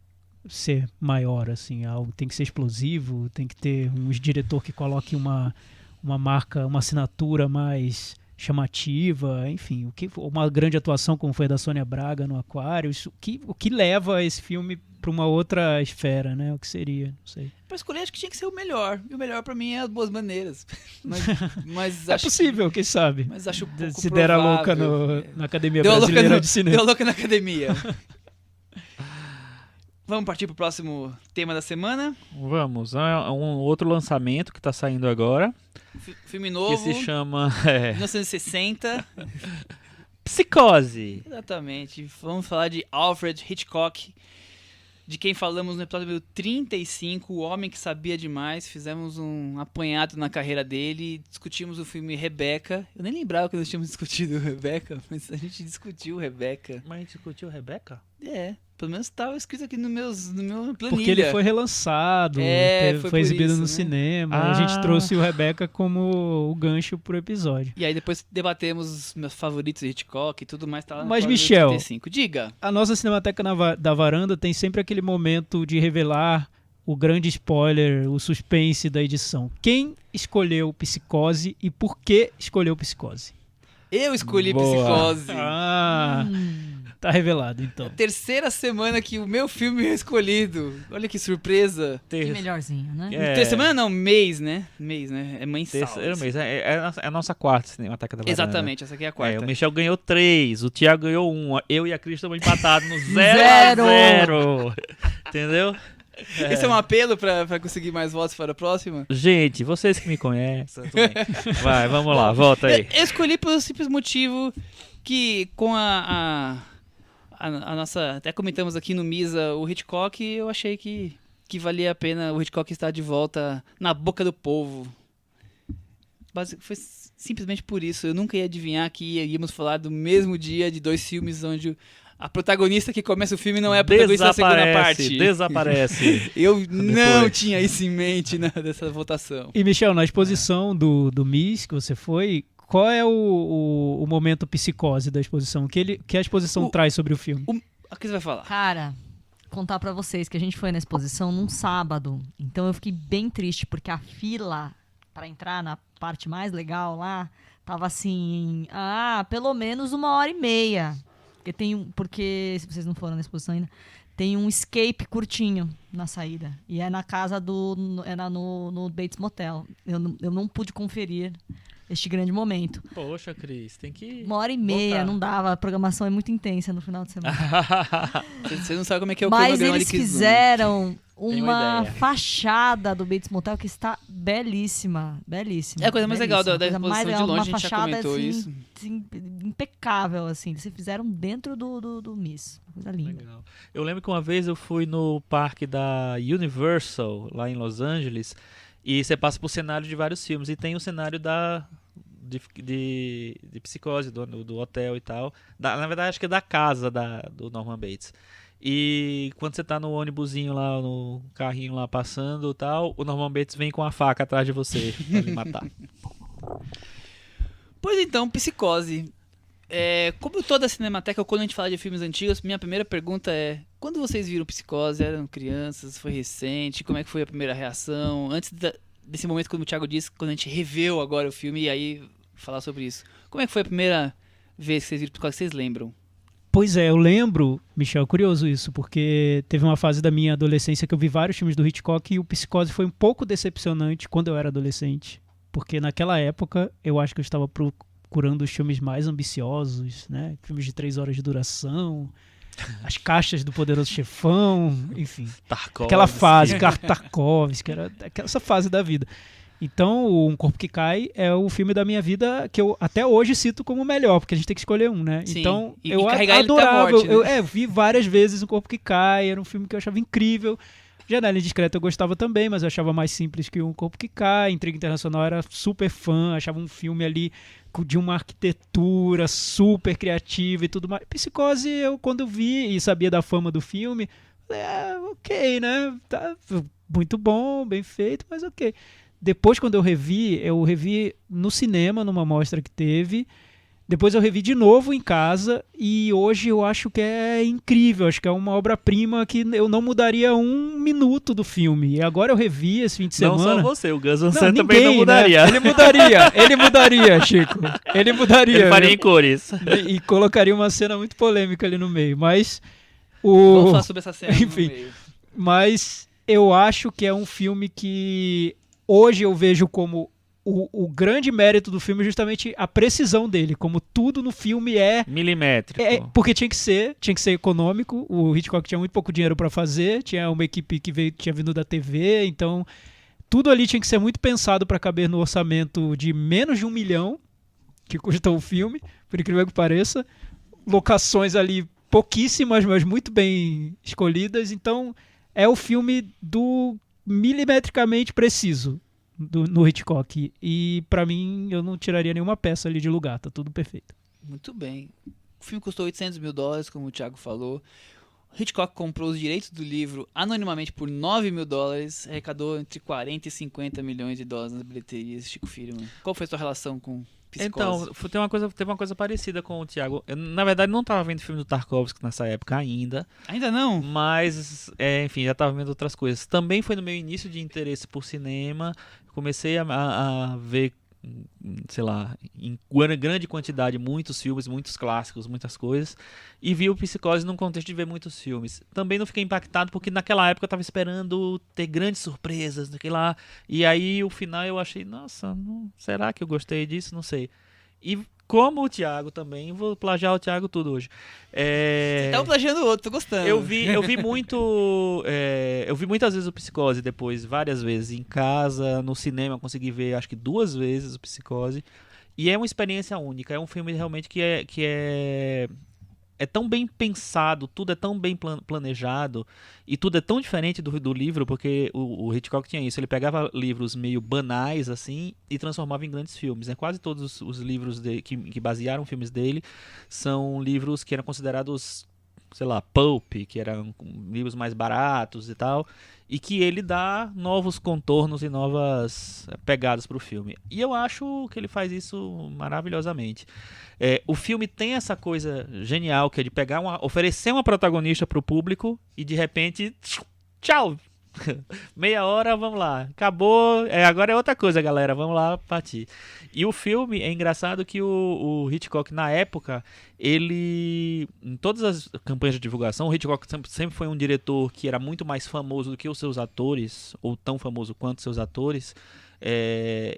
maior, assim. Algo tem que ser explosivo, tem que ter um diretor que coloque marca, uma assinatura mais chamativa, enfim, uma grande atuação como foi a da Sônia Braga no Aquário, o que leva esse filme para uma outra esfera, né? O que seria, não sei. Pra escolher, acho que tinha que ser o melhor. E o melhor pra mim é As Boas Maneiras. Mas É acho possível, quem sabe? Mas acho pouco Se der a louca provável. na Academia Deu a Brasileira louca de Cinema. Deu louca na academia. Vamos partir pro próximo tema da semana. Vamos, é um outro lançamento que tá saindo agora, Filme novo, que se chama 1960. Psicose. Exatamente. Vamos falar de Alfred Hitchcock, de quem falamos no episódio número 35, O Homem que Sabia Demais. Fizemos um apanhado na carreira dele, discutimos o filme Rebecca. Eu nem lembrava que nós tínhamos discutido Rebecca, mas a gente discutiu Rebecca. Mas a gente discutiu Rebecca? Pelo menos estava escrito aqui no meu planilha. Porque ele foi relançado, foi foi por exibido isso, no né? cinema. A gente trouxe o Rebecca como o gancho pro episódio. E aí depois debatemos os meus favoritos de Hitchcock e tudo mais. Tá lá no Mas, episódio Michel, 35. Diga. A nossa Cinemateca da Varanda tem sempre aquele momento de revelar o grande spoiler, o suspense da edição. Quem escolheu Psicose e por que escolheu Psicose? Eu escolhi Boa. Psicose. Tá revelado, então. Terceira semana que o meu filme é escolhido. Olha que surpresa. Que melhorzinho, né? Terceira semana não, mês, né? Mês, né? É mensal. Terceiro mês. É a nossa quarta Cinemateca da Varanda. Exatamente, essa aqui é a quarta. O Michel ganhou 3, o Thiago ganhou 1, eu e a Cris estamos empatados no 0 a 0. Entendeu? Esse é um apelo pra conseguir mais votos para a próxima? Gente, vocês que me conhecem. Tudo bem. Vai, vamos lá, volta aí. Eu escolhi pelo simples motivo que com a nossa... Até comentamos aqui no Misa o Hitchcock, eu achei que valia a pena o Hitchcock estar de volta na boca do povo. Foi simplesmente por isso. Eu nunca ia adivinhar que íamos falar do mesmo dia de dois filmes onde a protagonista que começa o filme não é a protagonista da segunda parte. Desaparece. Eu não tinha isso em mente dessa votação. E, Michel, na exposição do Miss que você foi, qual é o momento psicose da exposição? O que a exposição traz sobre o filme? O que você vai falar? Cara, contar pra vocês que a gente foi na exposição num sábado. Então eu fiquei bem triste, porque a fila pra entrar na parte mais legal lá tava assim, pelo menos 1h30. Porque, se vocês não foram na exposição ainda, tem um escape curtinho na saída. E é na casa no Bates Motel. Eu não pude conferir este grande momento. Poxa, Cris, tem que 1h30, voltar. não dava. A programação é muito intensa no final de semana. Você não sabe como é que é o Mas cronograma eles de Kizuno. fizeram Tenho uma ideia. fachada do Bates Motel que está belíssima. Belíssima. É a coisa mais legal da Belíssima. exposição, Coisa de mais longe, uma a gente já fachada, comentou assim, isso. assim, impecável, assim. Eles fizeram dentro do Miss. Coisa linda. Legal. Eu lembro que uma vez eu fui no parque da Universal, lá em Los Angeles, e você passa por cenário de vários filmes, e tem o cenário de Psicose, do hotel e tal. Na verdade, acho que é da casa do Norman Bates. E quando você tá no ônibusinho lá, no carrinho lá passando e tal, o Norman Bates vem com a faca atrás de você pra lhe matar. Pois então, Psicose. Como toda a Cinemateca, quando a gente fala de filmes antigos, minha primeira pergunta é: quando vocês viram Psicose? Eram crianças? Foi recente? Como é que foi a primeira reação? Antes desse momento, como o Thiago disse, quando a gente reveu agora o filme, e aí falar sobre isso. Como é que foi a primeira vez que vocês viram Psicose? Vocês lembram? Pois é, eu lembro, Michel, curioso isso, porque teve uma fase da minha adolescência que eu vi vários filmes do Hitchcock e o Psicose foi um pouco decepcionante quando eu era adolescente, porque naquela época eu acho que eu estava procurando os filmes mais ambiciosos, né? Filmes de 3 horas de duração, as caixas do Poderoso Chefão, enfim. Tarkovsky. Aquela fase, Tarkovsky, era essa fase da vida. Então, Um Corpo que Cai é o filme da minha vida que eu até hoje cito como o melhor, porque a gente tem que escolher um, né? Sim. Então, E eu carregar ele até a adorava. morte, né? Eu vi várias vezes Um Corpo que Cai, era um filme que eu achava incrível. Janela Indiscreta eu gostava também, mas eu achava mais simples que Um Corpo que Cai. Intriga Internacional eu era super fã, achava um filme ali de uma arquitetura super criativa e tudo mais. Psicose, quando eu vi e sabia da fama do filme, ok, né? Tá muito bom, bem feito, mas ok. Depois, quando eu revi no cinema, numa mostra que teve. Depois eu revi de novo em casa e hoje eu acho que é incrível, acho que é uma obra-prima que eu não mudaria um minuto do filme. E agora eu revi esse fim de semana. Não só você, o Gus Van Não, Sant também ninguém, não mudaria. né? Ele mudaria, Chico. Ele mudaria. Ele faria em cores. E colocaria uma cena muito polêmica ali no meio, mas Vamos falar sobre essa cena Enfim. no meio. Mas eu acho que é um filme que hoje eu vejo como o grande mérito do filme é justamente a precisão dele, como tudo no filme Milimétrico. porque tinha que ser econômico. O Hitchcock tinha muito pouco dinheiro para fazer, tinha uma equipe que tinha vindo da TV, então tudo ali tinha que ser muito pensado para caber no orçamento de menos de 1 milhão que custou o filme, por incrível que pareça. Locações ali pouquíssimas, mas muito bem escolhidas. Então é o filme do milimetricamente preciso no Hitchcock. E pra mim eu não tiraria nenhuma peça ali de lugar, tá tudo perfeito. Muito bem. O filme custou $800 mil, como o Thiago falou. Hitchcock comprou os direitos do livro anonimamente por $9 mil, arrecadou entre 40 e 50 milhões de dólares nas bilheterias. Chico Firman, qual foi a sua relação com Psicose? Então, teve uma coisa parecida com o Thiago. Eu, na verdade, não estava vendo filme do Tarkovsky nessa época ainda. Ainda não? Mas, enfim, já estava vendo outras coisas. Também foi no meu início de interesse por cinema. Comecei a ver, sei lá, em grande quantidade, muitos filmes, muitos clássicos, muitas coisas. E vi o Psicose num contexto de ver muitos filmes. Também não fiquei impactado porque naquela época eu estava esperando ter grandes surpresas, daquele lá. E aí, o final eu achei, nossa, será que eu gostei disso? Não sei. E como o Thiago também, vou plagiar o Thiago tudo hoje. Você tá um plagiando o outro, tô gostando. Eu vi muito. Eu vi muitas vezes o Psicose depois, várias vezes, em casa, no cinema, eu consegui ver acho que 2 vezes o Psicose. E é uma experiência única. É um filme realmente que é tão bem pensado, tudo é tão bem planejado e tudo é tão diferente do livro, porque o Hitchcock tinha isso, ele pegava livros meio banais assim e transformava em grandes filmes, né? Quase todos os livros que basearam filmes dele são livros que eram considerados, sei lá, pulp, que eram livros mais baratos e tal, e que ele dá novos contornos e novas pegadas para o filme. E eu acho que ele faz isso maravilhosamente. O filme tem essa coisa genial, que é de oferecer uma protagonista para o público e de repente, tchau! Meia hora, vamos lá. Acabou. Agora é outra coisa, galera. Vamos lá partir. E o filme é engraçado que o Hitchcock, na época, em todas as campanhas de divulgação, o Hitchcock sempre foi um diretor que era muito mais famoso do que os seus atores, ou tão famoso quanto seus atores.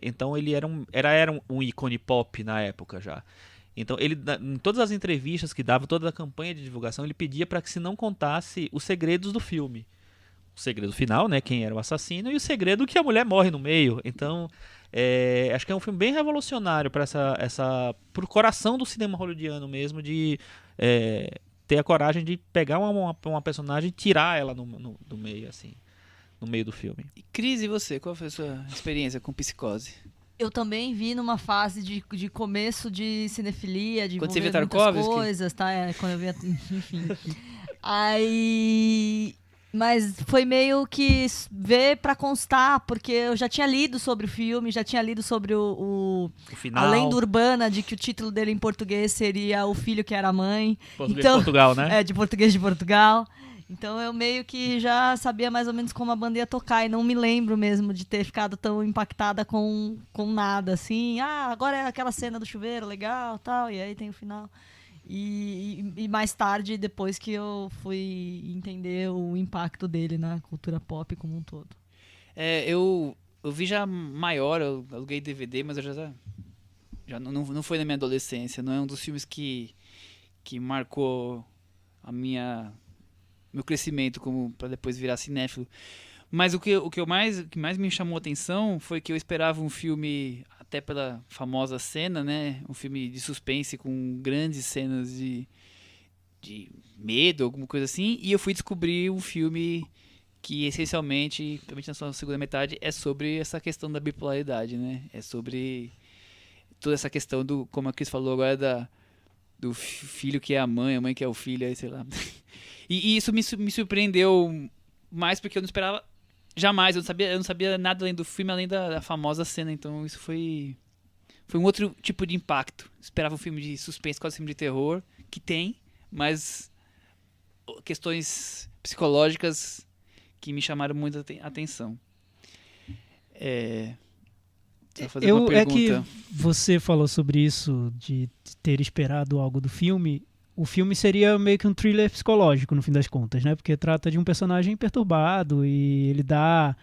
Então ele era um ícone pop na época já. Então, ele, em todas as entrevistas que dava, toda a campanha de divulgação, ele pedia para que se não contasse os segredos do filme. O segredo final, né, quem era o assassino, e o segredo que a mulher morre no meio. Então, acho que é um filme bem revolucionário para pro coração do cinema hollywoodiano mesmo, de ter a coragem de pegar uma personagem e tirar ela do meio, assim, no meio do filme. E Cris, e você? Qual foi a sua experiência com Psicose? Eu também vi numa fase de começo de cinefilia, de quando você via muitas Tarkovsky? coisas, tá? Quando eu via, enfim. Aí... Mas foi meio que ver pra constar, porque eu já tinha lido sobre o filme, já tinha lido sobre o final. A lenda urbana de que o título dele em português seria O Filho que Era a Mãe. Português de Portugal, né? De português de Portugal. Então eu meio que já sabia mais ou menos como a banda ia tocar e não me lembro mesmo de ter ficado tão impactada com nada, assim. Agora é aquela cena do chuveiro, legal, tal, e aí tem o final. E mais tarde, depois que eu fui entender o impacto dele na cultura pop como um todo. Eu vi já maior, eu aluguei DVD, mas eu já não foi na minha adolescência. Não é um dos filmes que marcou meu crescimento para depois virar cinéfilo. Mas o que mais me chamou a atenção foi que eu esperava um filme, até pela famosa cena, né? Um filme de suspense com grandes cenas de medo, alguma coisa assim. E eu fui descobrir um filme que, essencialmente, principalmente na sua segunda metade, é sobre essa questão da bipolaridade, né? É sobre toda essa questão como a Cris falou agora, do filho que é a mãe que é o filho, aí sei lá. E isso me surpreendeu mais porque eu não esperava jamais, eu não sabia nada além do filme, além da famosa cena, então isso foi foi um outro tipo de impacto. Esperava um filme de suspense, quase um filme de terror, que tem, mas questões psicológicas que me chamaram muita atenção. Você vai fazer uma É que pergunta. você falou sobre isso, de ter esperado algo do filme. O filme seria meio que um thriller psicológico, no fim das contas, né? Porque trata de um personagem perturbado e ele dá...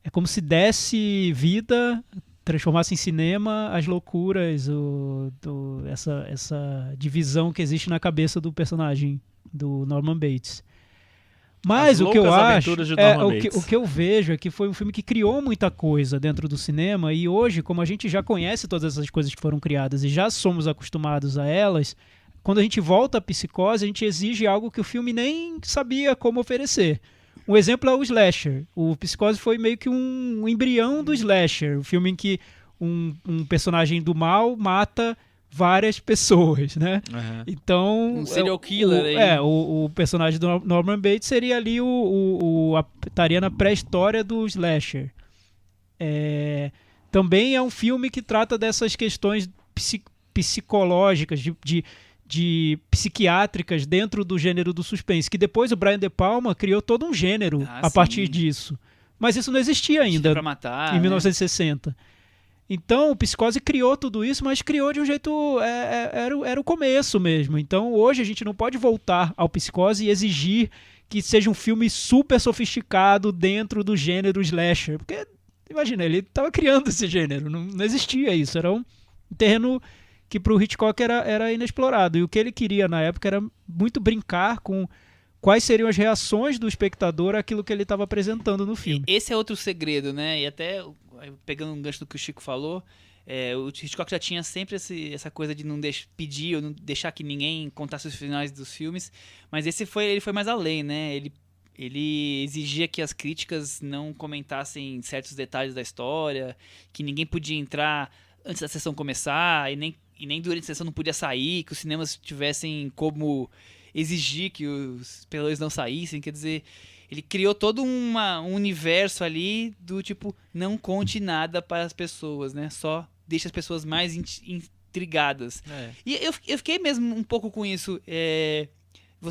É como se desse vida, transformasse em cinema as loucuras, essa divisão que existe na cabeça do personagem, do Norman Bates. Mas As o que eu loucas acho, aventuras de Norman o Bates. que eu vejo é que foi um filme que criou muita coisa dentro do cinema e hoje, como a gente já conhece todas essas coisas que foram criadas e já somos acostumados a elas, quando a gente volta à Psicose, a gente exige algo que o filme nem sabia como oferecer. Um exemplo é o Slasher. O Psicose foi meio que um embrião do Slasher, o filme em que um personagem do mal mata várias pessoas, né? Uhum. Então, Um serial killer aí. o personagem do Norman Bates seria ali estaria na pré-história do Slasher. Também é um filme que trata dessas questões psicológicas, de psiquiátricas dentro do gênero do suspense, que depois o Brian De Palma criou todo um gênero a partir disso. Mas isso não existia ainda Pra matar, em 1960. Então, o Psicose criou tudo isso, mas criou de um jeito... Era o começo mesmo. Então, hoje a gente não pode voltar ao Psicose e exigir que seja um filme super sofisticado dentro do gênero slasher. Porque, imagina, ele estava criando esse gênero. Não existia isso. Era um terreno que para o Hitchcock era inexplorado. E o que ele queria na época era muito brincar com quais seriam as reações do espectador àquilo que ele estava apresentando no filme. Esse é outro segredo, né? E até, pegando um gancho do que o Chico falou, o Hitchcock já tinha sempre essa coisa de não pedir ou não deixar que ninguém contasse os finais dos filmes, mas ele foi mais além, né? Ele exigia que as críticas não comentassem certos detalhes da história, que ninguém podia entrar antes da sessão começar e nem durante a sessão não podia sair, que os cinemas tivessem como exigir que os espectadores não saíssem. Quer dizer, ele criou todo um universo ali do tipo, não conte nada para as pessoas, né? Só deixa as pessoas mais intrigadas. E eu fiquei mesmo um pouco com isso.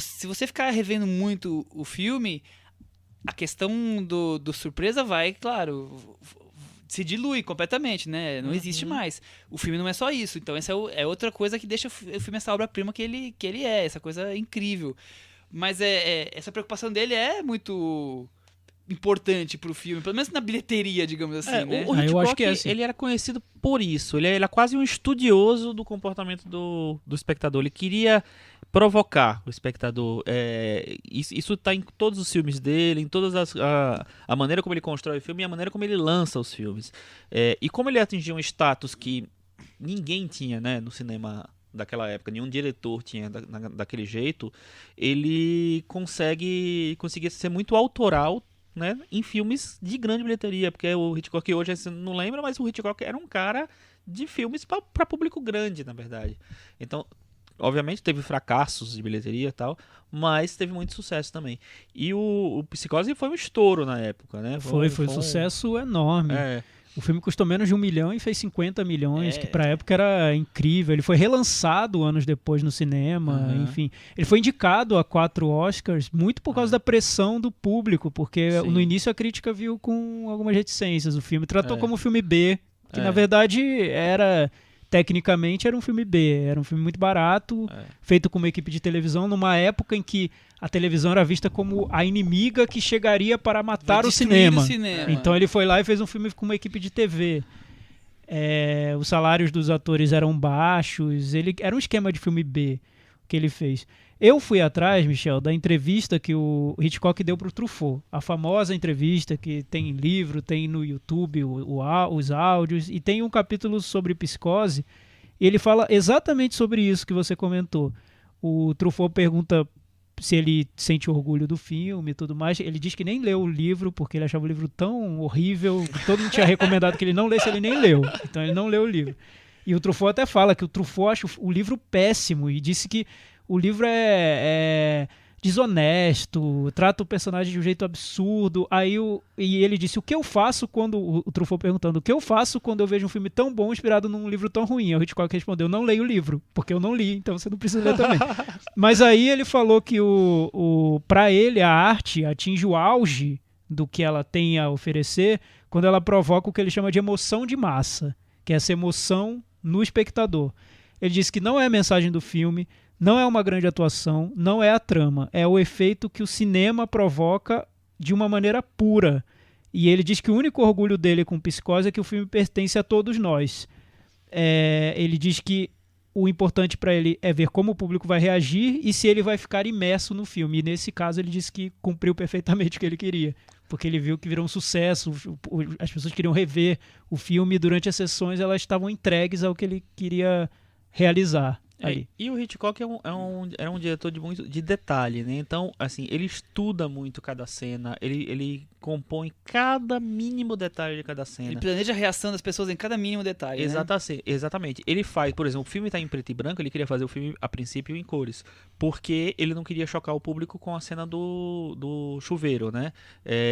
Se você ficar revendo muito o filme, a questão do surpresa vai, claro, se dilui completamente, né? Não existe mais. O filme não é só isso. Então essa é outra coisa que deixa o filme essa obra-prima que ele é. Essa coisa incrível. Mas essa preocupação dele é muito importante pro filme, pelo menos na bilheteria, digamos assim, né? O Hitchcock, eu acho que é assim. ele era conhecido por isso. Ele era quase um estudioso do comportamento do espectador. Ele queria provocar o espectador. Isso tá em todos os filmes dele, em todas a maneira como ele constrói o filme e a maneira como ele lança os filmes. E como ele atingiu um status que ninguém tinha, né, no cinema daquela época, nenhum diretor tinha daquele jeito, ele conseguia ser muito autoral, né, em filmes de grande bilheteria, porque o Hitchcock hoje, você não lembra, mas o Hitchcock era um cara de filmes para público grande, na verdade. Então, obviamente teve fracassos de bilheteria e tal, mas teve muito sucesso também. E o Psicose foi um estouro na época, né? Foi um sucesso enorme. O filme custou menos de 1 milhão e fez 50 milhões, que pra época era incrível. Ele foi relançado anos depois no cinema, enfim. Ele foi indicado a 4 Oscars, muito por causa da pressão do público, porque no início a crítica viu com algumas reticências o filme. Tratou como filme B, que na verdade tecnicamente era um filme B. Era um filme muito barato, feito com uma equipe de televisão, numa época em que a televisão era vista como a inimiga que chegaria para matar o cinema. Então ele foi lá e fez um filme com uma equipe de TV. Os salários dos atores eram baixos, era um esquema de filme B que ele fez. Eu fui atrás, Michel, da entrevista que o Hitchcock deu para o Truffaut. A famosa entrevista que tem em livro, tem no YouTube os áudios, e tem um capítulo sobre Psicose, e ele fala exatamente sobre isso que você comentou. O Truffaut pergunta se ele sente orgulho do filme e tudo mais. Ele diz que nem leu o livro, porque ele achava o livro tão horrível, que todo mundo tinha recomendado que ele não lesse, ele nem leu. Então ele não leu o livro. E o Truffaut até fala que o Truffaut acha o livro péssimo, e disse que o livro desonesto, trata o personagem de um jeito absurdo. E ele disse, o que eu faço quando... O Truffaut perguntando, o que eu faço quando eu vejo um filme tão bom inspirado num livro tão ruim? Aí o Hitchcock respondeu, não leio o livro, porque eu não li, então você não precisa ler também. Mas aí ele falou que pra ele a arte atinge o auge do que ela tem a oferecer quando ela provoca o que ele chama de emoção de massa, que é essa emoção no espectador. Ele disse que não é a mensagem do filme, não é uma grande atuação, não é a trama, é o efeito que o cinema provoca de uma maneira pura. E ele diz que o único orgulho dele com Psicose é que o filme pertence a todos nós. Ele diz que o importante para ele é ver como o público vai reagir e se ele vai ficar imerso no filme. E nesse caso ele disse que cumpriu perfeitamente o que ele queria, porque ele viu que virou um sucesso, as pessoas queriam rever o filme e durante as sessões elas estavam entregues ao que ele queria realizar. E o Hitchcock é um diretor de detalhe, né? Então, assim, ele estuda muito cada cena, ele compõe cada mínimo detalhe de cada cena. Ele planeja a reação das pessoas em cada mínimo detalhe, Exatamente. Ele faz, por exemplo, o filme está em preto e branco, ele queria fazer o filme, a princípio, em cores, porque ele não queria chocar o público com a cena do chuveiro, né?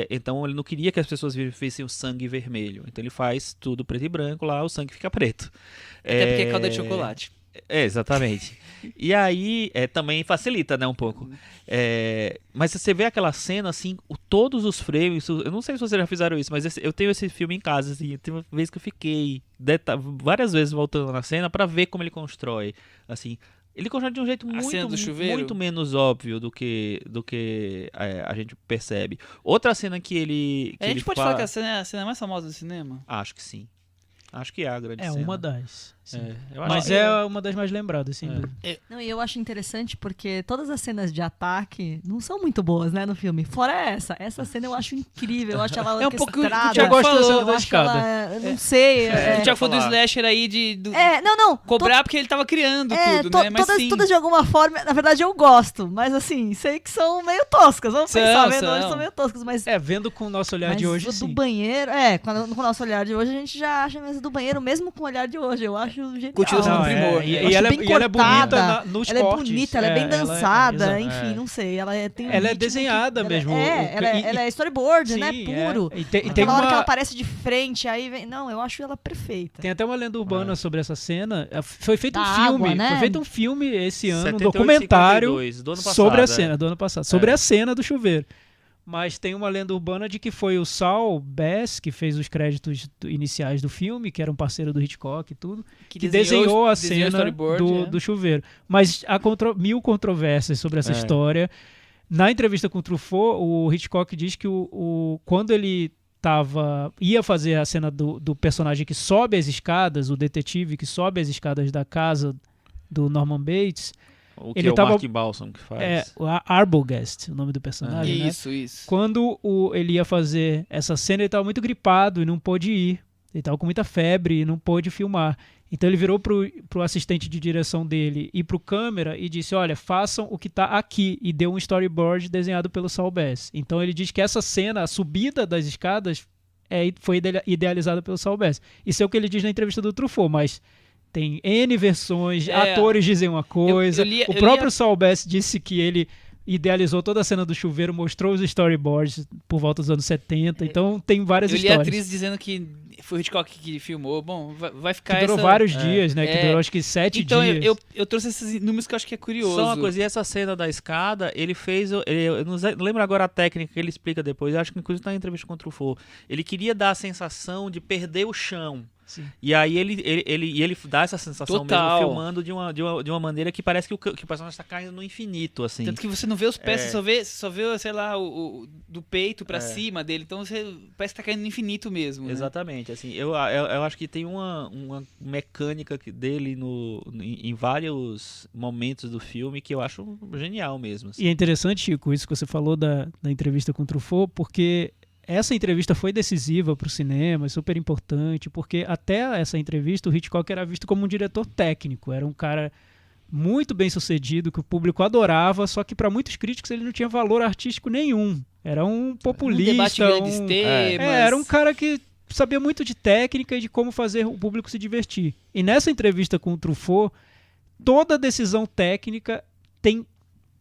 Então, ele não queria que as pessoas vissem o sangue vermelho. Então, ele faz tudo preto e branco, lá o sangue fica preto. Até porque é calda de chocolate. Exatamente. E aí também facilita, né, um pouco. Mas você vê aquela cena, assim, todos os frames, eu não sei se vocês já fizeram isso, mas eu tenho esse filme em casa, assim, tem uma vez que eu fiquei várias vezes voltando na cena pra ver como ele constrói, assim. Ele constrói de um jeito muito menos óbvio do que a gente percebe. Outra cena que ele... A gente pode falar que a cena mais famosa do cinema? Acho que sim. Acho que é a grande cena. É uma das. Mas uma das mais lembradas, sim. Não, e eu acho interessante porque todas as cenas de ataque não são muito boas, né, no filme. Fora essa cena eu acho incrível. Eu acho ela um pouco orquestrada. o Thiago gosto da cena Eu da acho escada. ela, eu não sei. O Thiago falou do slasher aí Não. cobrar porque ele tava criando tudo, né? Mas sim. Todas de alguma forma, na verdade eu gosto, mas assim, sei que são meio toscas. Vamos pensar, vendo hoje são meio toscas, mas... vendo com o nosso olhar de hoje, sim. Do banheiro, com o nosso olhar de hoje, a gente já acha mesmo do banheiro, mesmo com o olhar de hoje. Eu acho genial. Continua sendo um primor. E ela é bonita nos ela cortes. É bonita, ela é bem dançada, enfim, não sei. Ela tem um ela é ritmo desenhada mesmo. Ela é storyboard, né? Puro. E tem Aquela hora que ela aparece de frente, aí vem... Não, eu acho ela perfeita. Tem até uma lenda urbana sobre essa cena. Foi feito um água, filme. né? Foi feito um filme esse ano, 78, um documentário 52, do ano passado, sobre a cena, do ano passado. Sobre a cena do chuveiro. Mas tem uma lenda urbana de que foi o Saul Bass que fez os créditos iniciais do filme, que era um parceiro do Hitchcock e tudo, que desenhou a cena do chuveiro. Mas há mil controvérsias sobre essa história. Na entrevista com o Truffaut, o Hitchcock diz que quando ele ia fazer a cena do personagem que sobe as escadas, o detetive que sobe as escadas da casa do Norman Bates... O que ele é o Mark Balsam que faz. O Arbogast, o nome do personagem, né? Isso. Quando ele ia fazer essa cena, ele estava muito gripado e não pôde ir. Ele estava com muita febre e não pôde filmar. Então ele virou pro assistente de direção dele e pro câmera e disse, olha, façam o que está aqui. E deu um storyboard desenhado pelo Saul Bass. Então ele diz que essa cena, a subida das escadas, foi idealizada pelo Saul Bass. Isso é o que ele diz na entrevista do Truffaut, mas... Tem N versões, atores dizem uma coisa. O próprio Saul Bass disse que ele idealizou toda a cena do chuveiro, mostrou os storyboards por volta dos anos 70. Então tem várias histórias. Eu li a atriz dizendo que foi o Hitchcock que filmou. Bom, vai ficar que durou vários dias, né? Que durou acho que 7 dias. Então eu trouxe esses números que eu acho que é curioso. Só uma coisa, e essa cena da escada, ele fez... eu não lembro agora a técnica que ele explica depois. Eu acho que inclusive na entrevista com o Truffaut. Ele queria dar a sensação de perder o chão. Sim. E aí ele dá essa sensação mesmo, filmando de uma maneira que parece que o personagem está caindo no infinito, assim. Tanto que você não vê os pés, você só vê, sei lá, do peito pra cima dele, então você parece que tá caindo no infinito mesmo. Exatamente, né? Assim, eu acho que tem uma mecânica dele em vários momentos do filme que eu acho genial mesmo. Assim. E é interessante, Chico, isso que você falou da entrevista com o Truffaut, porque... Essa entrevista foi decisiva para o cinema, super importante, porque até essa entrevista o Hitchcock era visto como um diretor técnico, era um cara muito bem sucedido, que o público adorava, só que para muitos críticos ele não tinha valor artístico nenhum. Era um populista. Um debate grandes temas. Era um cara que sabia muito de técnica e de como fazer o público se divertir. E nessa entrevista com o Truffaut, toda decisão técnica tem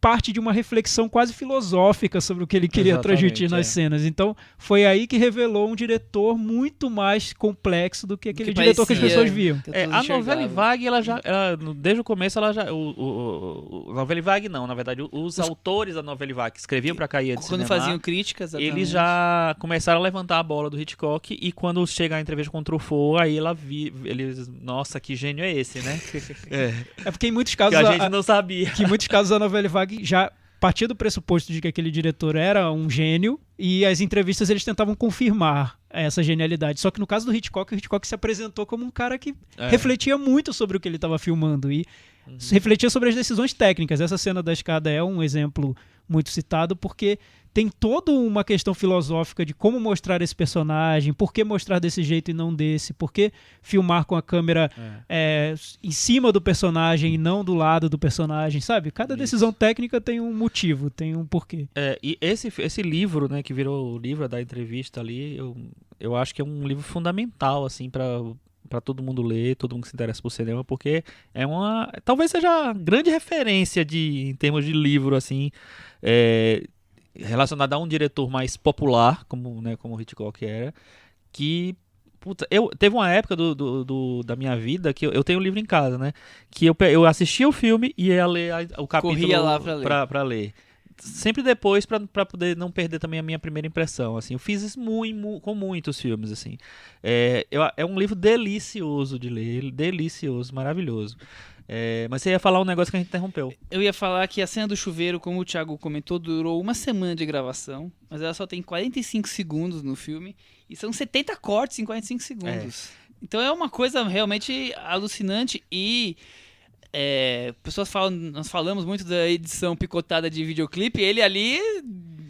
parte de uma reflexão quase filosófica sobre o que ele queria transmitir nas cenas. Então, foi aí que revelou um diretor muito mais complexo do que aquele diretor que as pessoas viam. A novela vague, desde o começo, ela já... novela vague não, na verdade, os autores da novela vague que escreviam pra Caia de Quando Cinema, faziam críticas, eles já começaram a levantar a bola do Hitchcock, e quando chega a entrevista com o Truffaut, aí eles, nossa, que gênio é esse, né? É porque em muitos casos que a gente não sabia. Que em muitos casos a novela vague já partia do pressuposto de que aquele diretor era um gênio, e as entrevistas eles tentavam confirmar essa genialidade. Só que no caso do Hitchcock, o Hitchcock se apresentou como um cara que refletia muito sobre o que ele estava filmando e refletia sobre as decisões técnicas. Essa cena da escada é um exemplo muito citado, porque tem toda uma questão filosófica de como mostrar esse personagem, por que mostrar desse jeito e não desse, por que filmar com a câmera em cima do personagem e não do lado do personagem, sabe? Cada decisão técnica tem um motivo, tem um porquê. E esse livro, né, que virou o livro da entrevista ali, eu acho que é um livro fundamental, assim, para todo mundo ler, todo mundo que se interessa por cinema, porque talvez seja a grande referência em termos de livro, assim, relacionado a um diretor mais popular, como o Hitchcock era, que teve uma época da minha vida que eu tenho um livro em casa, né, que eu assistia o filme e ia ler o capítulo. Corria lá pra ler. Sempre depois, pra poder não perder também a minha primeira impressão, assim. Eu fiz isso com muitos filmes, assim. É um livro delicioso de ler, delicioso, maravilhoso. Mas você ia falar um negócio que a gente interrompeu. Eu ia falar que a cena do chuveiro, como o Thiago comentou, durou uma semana de gravação, mas ela só tem 45 segundos no filme, e são 70 cortes em 45 segundos. Então é uma coisa realmente alucinante e... pessoas falam, nós falamos muito da edição picotada de videoclipe, ele ali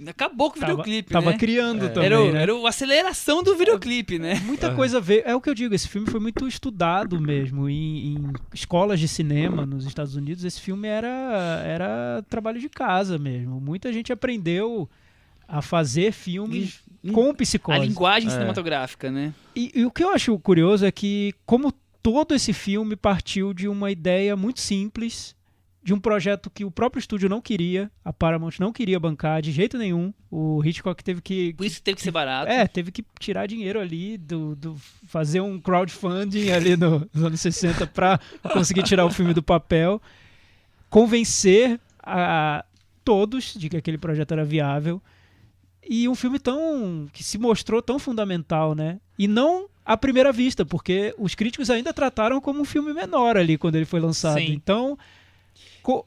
acabou com o videoclipe, Tava né? criando também, era a aceleração do videoclipe, né? Muita coisa veio, é o que eu digo, esse filme foi muito estudado mesmo em escolas de cinema nos Estados Unidos. Esse filme era trabalho de casa mesmo, muita gente aprendeu a fazer filmes com psicose. A linguagem cinematográfica, né? E o que eu acho curioso é que, como todo esse filme partiu de uma ideia muito simples, de um projeto que o próprio estúdio não queria, a Paramount não queria bancar de jeito nenhum. O Hitchcock teve que... Por isso teve que ser barato. Teve que tirar dinheiro ali, fazer um crowdfunding ali nos anos 60 para conseguir tirar o filme do papel, convencer a todos de que aquele projeto era viável. E um filme que se mostrou tão fundamental, né? E não à primeira vista, porque os críticos ainda trataram como um filme menor ali quando ele foi lançado. Sim. Então,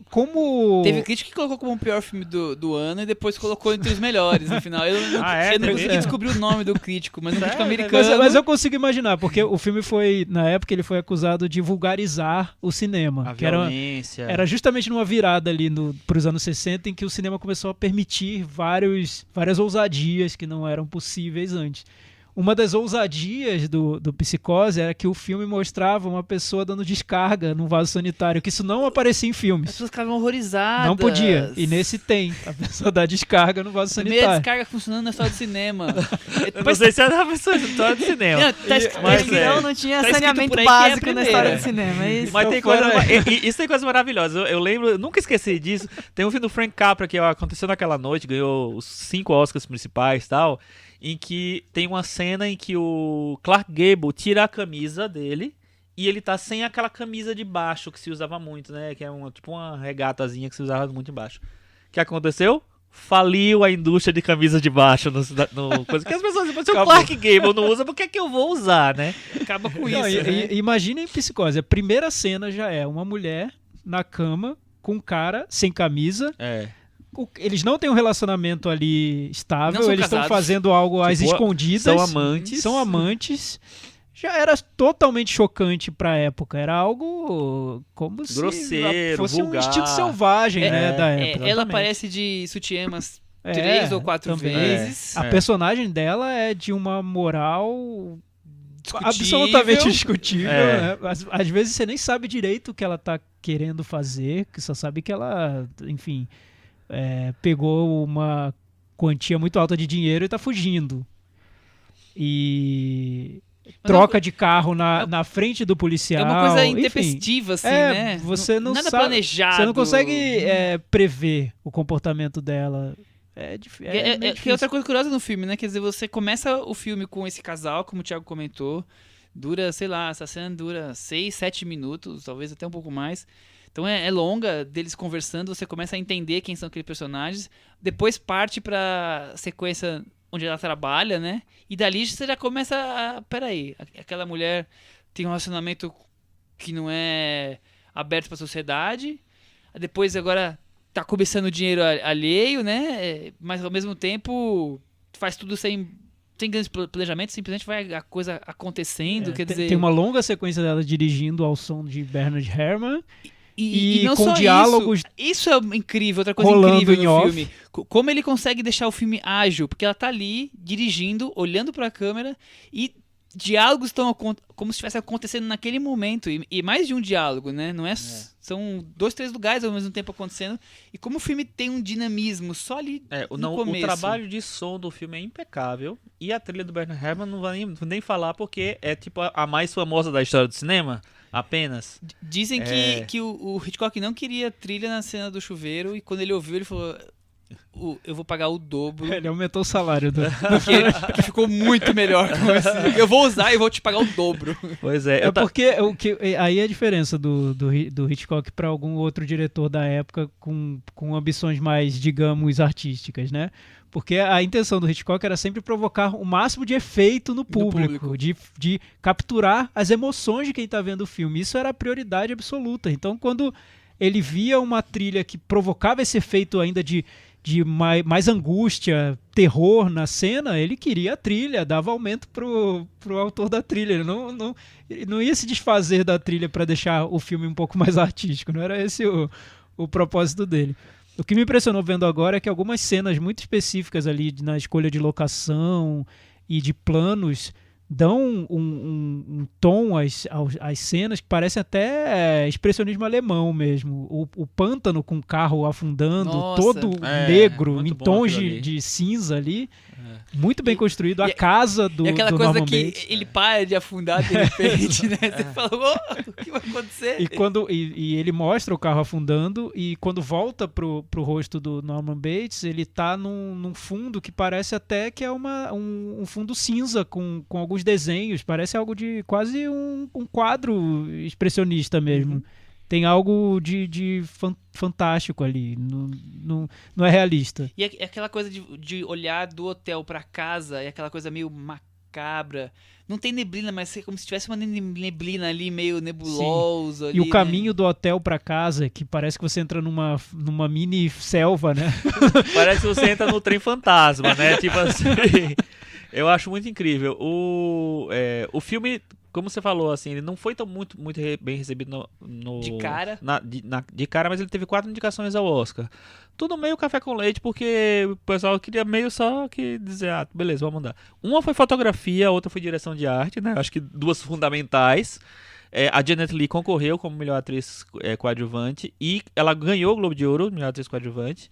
como... Teve crítico que colocou como o pior filme do ano e depois colocou entre os melhores no final. Eu não consegui descobrir o nome do crítico, mas um crítico americano... Mas eu consigo imaginar, porque o filme na época ele foi acusado de vulgarizar o cinema. A violência. Era justamente numa virada ali pros anos 60 em que o cinema começou a permitir várias ousadias que não eram possíveis antes. Uma das ousadias do Psicose era que o filme mostrava uma pessoa dando descarga num vaso sanitário, que isso não aparecia em filmes. As pessoas ficavam horrorizadas. Não podia. E nesse tem. A pessoa dá descarga no vaso sanitário. Primeira descarga funcionando na história de cinema. Não sei se era uma pessoa de história de cinema. Não tinha saneamento básico na história do cinema. É isso. Mas isso tem coisa maravilhosa. Eu lembro, eu nunca esqueci disso. Tem um filme do Frank Capra que aconteceu naquela noite, ganhou os 5 Oscars principais e tal, em que tem uma cena em que o Clark Gable tira a camisa dele e ele tá sem aquela camisa de baixo que se usava muito, né? Que é tipo uma regatazinha que se usava muito embaixo. O que aconteceu? Faliu a indústria de camisa de baixo no coisa que as pessoas dizem, se o Clark Gable não usa, por que é que eu vou usar, né? Acaba com isso, né? Imaginem Psicose. A primeira cena já é uma mulher na cama com um cara sem camisa. Eles não têm um relacionamento ali estável, eles estão fazendo algo às escondidas. São amantes. Já era totalmente chocante pra época. Era algo como grosseiro, se fosse vulgar. Um instinto selvagem, né, da época. Ela aparece de sutiã umas 3 ou 4 vezes. A personagem dela é de uma moral discutível. Absolutamente discutível. Né? Às vezes você nem sabe direito o que ela tá querendo fazer, que só sabe que ela, enfim... pegou uma quantia muito alta de dinheiro e tá fugindo. E troca de carro na frente do policial. É uma coisa enfim. intempestiva, assim, né? Você não Nada sabe, planejado. Você não consegue prever o comportamento dela. É difícil. Que é outra coisa curiosa no filme, né? Quer dizer, você começa o filme com esse casal, como o Thiago comentou, dura, sei lá, essa cena dura 6, 7 minutos, talvez até um pouco mais. Então é longa, deles conversando, você começa a entender quem são aqueles personagens, depois parte pra sequência onde ela trabalha, né? E dali você já começa a... Peraí, aquela mulher tem um relacionamento que não é aberto pra sociedade, depois agora tá cobiçando dinheiro alheio, né? Mas ao mesmo tempo faz tudo sem grandes planejamentos, simplesmente vai a coisa acontecendo, quer dizer... Tem uma longa sequência dela dirigindo ao som de Bernard Herrmann. E não com só diálogos isso é incrível, outra coisa rolando incrível em no off. filme. Como ele consegue deixar o filme ágil, porque ela tá ali, dirigindo, olhando pra câmera, e diálogos estão como se estivesse acontecendo naquele momento, e mais de um diálogo, né? Não é. São 2, 3 lugares ao mesmo tempo acontecendo, e como o filme tem um dinamismo só ali no começo. O trabalho de som do filme é impecável, e a trilha do Bernard Herrmann não vai nem falar, porque é tipo a mais famosa da história do cinema, apenas. Dizem que o Hitchcock não queria trilha na cena do chuveiro, e quando ele ouviu, ele falou... eu vou pagar o dobro. Ele aumentou o salário do... porque ficou muito melhor. Eu vou usar e vou te pagar o dobro. Pois é. Porque aí é a diferença do Hitchcock para algum outro diretor da época com ambições mais, digamos, artísticas, né? Porque a intenção do Hitchcock era sempre provocar o máximo de efeito no público. De capturar as emoções de quem está vendo o filme. Isso era a prioridade absoluta. Então, quando ele via uma trilha que provocava esse efeito ainda de mais angústia, terror na cena, ele queria a trilha, dava aumento pro autor da trilha. Ele não ia se desfazer da trilha para deixar o filme um pouco mais artístico, não era esse o propósito dele. O que me impressionou vendo agora é que algumas cenas muito específicas ali na escolha de locação e de planos dão um tom às cenas que parece até expressionismo alemão mesmo. O pântano com o carro afundando, todo negro, em tons de cinza ali. Muito bem construído. A casa do aquela do coisa Norman que Bates. ele para de afundar de repente, né? Você fala, o que vai acontecer? E ele mostra o carro afundando, e quando volta pro rosto do Norman Bates, ele tá num fundo que parece até que é um fundo cinza com alguns desenhos. Parece algo de quase um quadro expressionista mesmo. Tem algo de fantástico ali, não é realista. E aquela coisa de olhar do hotel pra casa, é aquela coisa meio macabra. Não tem neblina, mas é como se tivesse uma neblina ali, meio nebulosa. Ali, e o caminho do hotel pra casa, que parece que você entra numa mini selva, né? Parece que você entra no trem fantasma, né? Tipo assim, eu acho muito incrível. O filme... Como você falou, assim, ele não foi tão muito bem recebido de cara. De cara, mas ele teve 4 indicações ao Oscar. Tudo meio café com leite, porque o pessoal queria meio só que dizer, beleza, vamos mandar. Uma foi fotografia, a outra foi direção de arte, né? Acho que 2 fundamentais. A Janet Leigh concorreu como melhor atriz coadjuvante, e ela ganhou o Globo de Ouro, melhor atriz coadjuvante.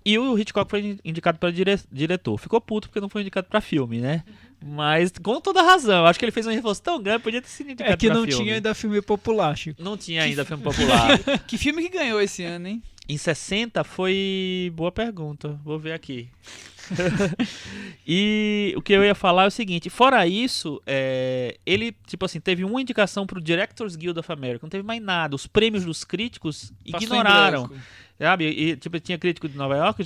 E o Hitchcock foi indicado para diretor. Ficou puto porque não foi indicado para filme, né? Mas com toda razão. Acho que ele fez um reforço tão grande, podia ter sido indicado pra filme. É que não tinha ainda filme popular, Chico. Não tinha ainda filme popular. Que filme que ganhou esse ano, hein? Em 60 foi... Boa pergunta. Vou ver aqui. E o que eu ia falar é o seguinte. Fora isso, ele, tipo assim, teve uma indicação pro Directors Guild of America. Não teve mais nada. Os prêmios dos críticos ignoraram. Sabe? E, tipo, tinha crítico de Nova York,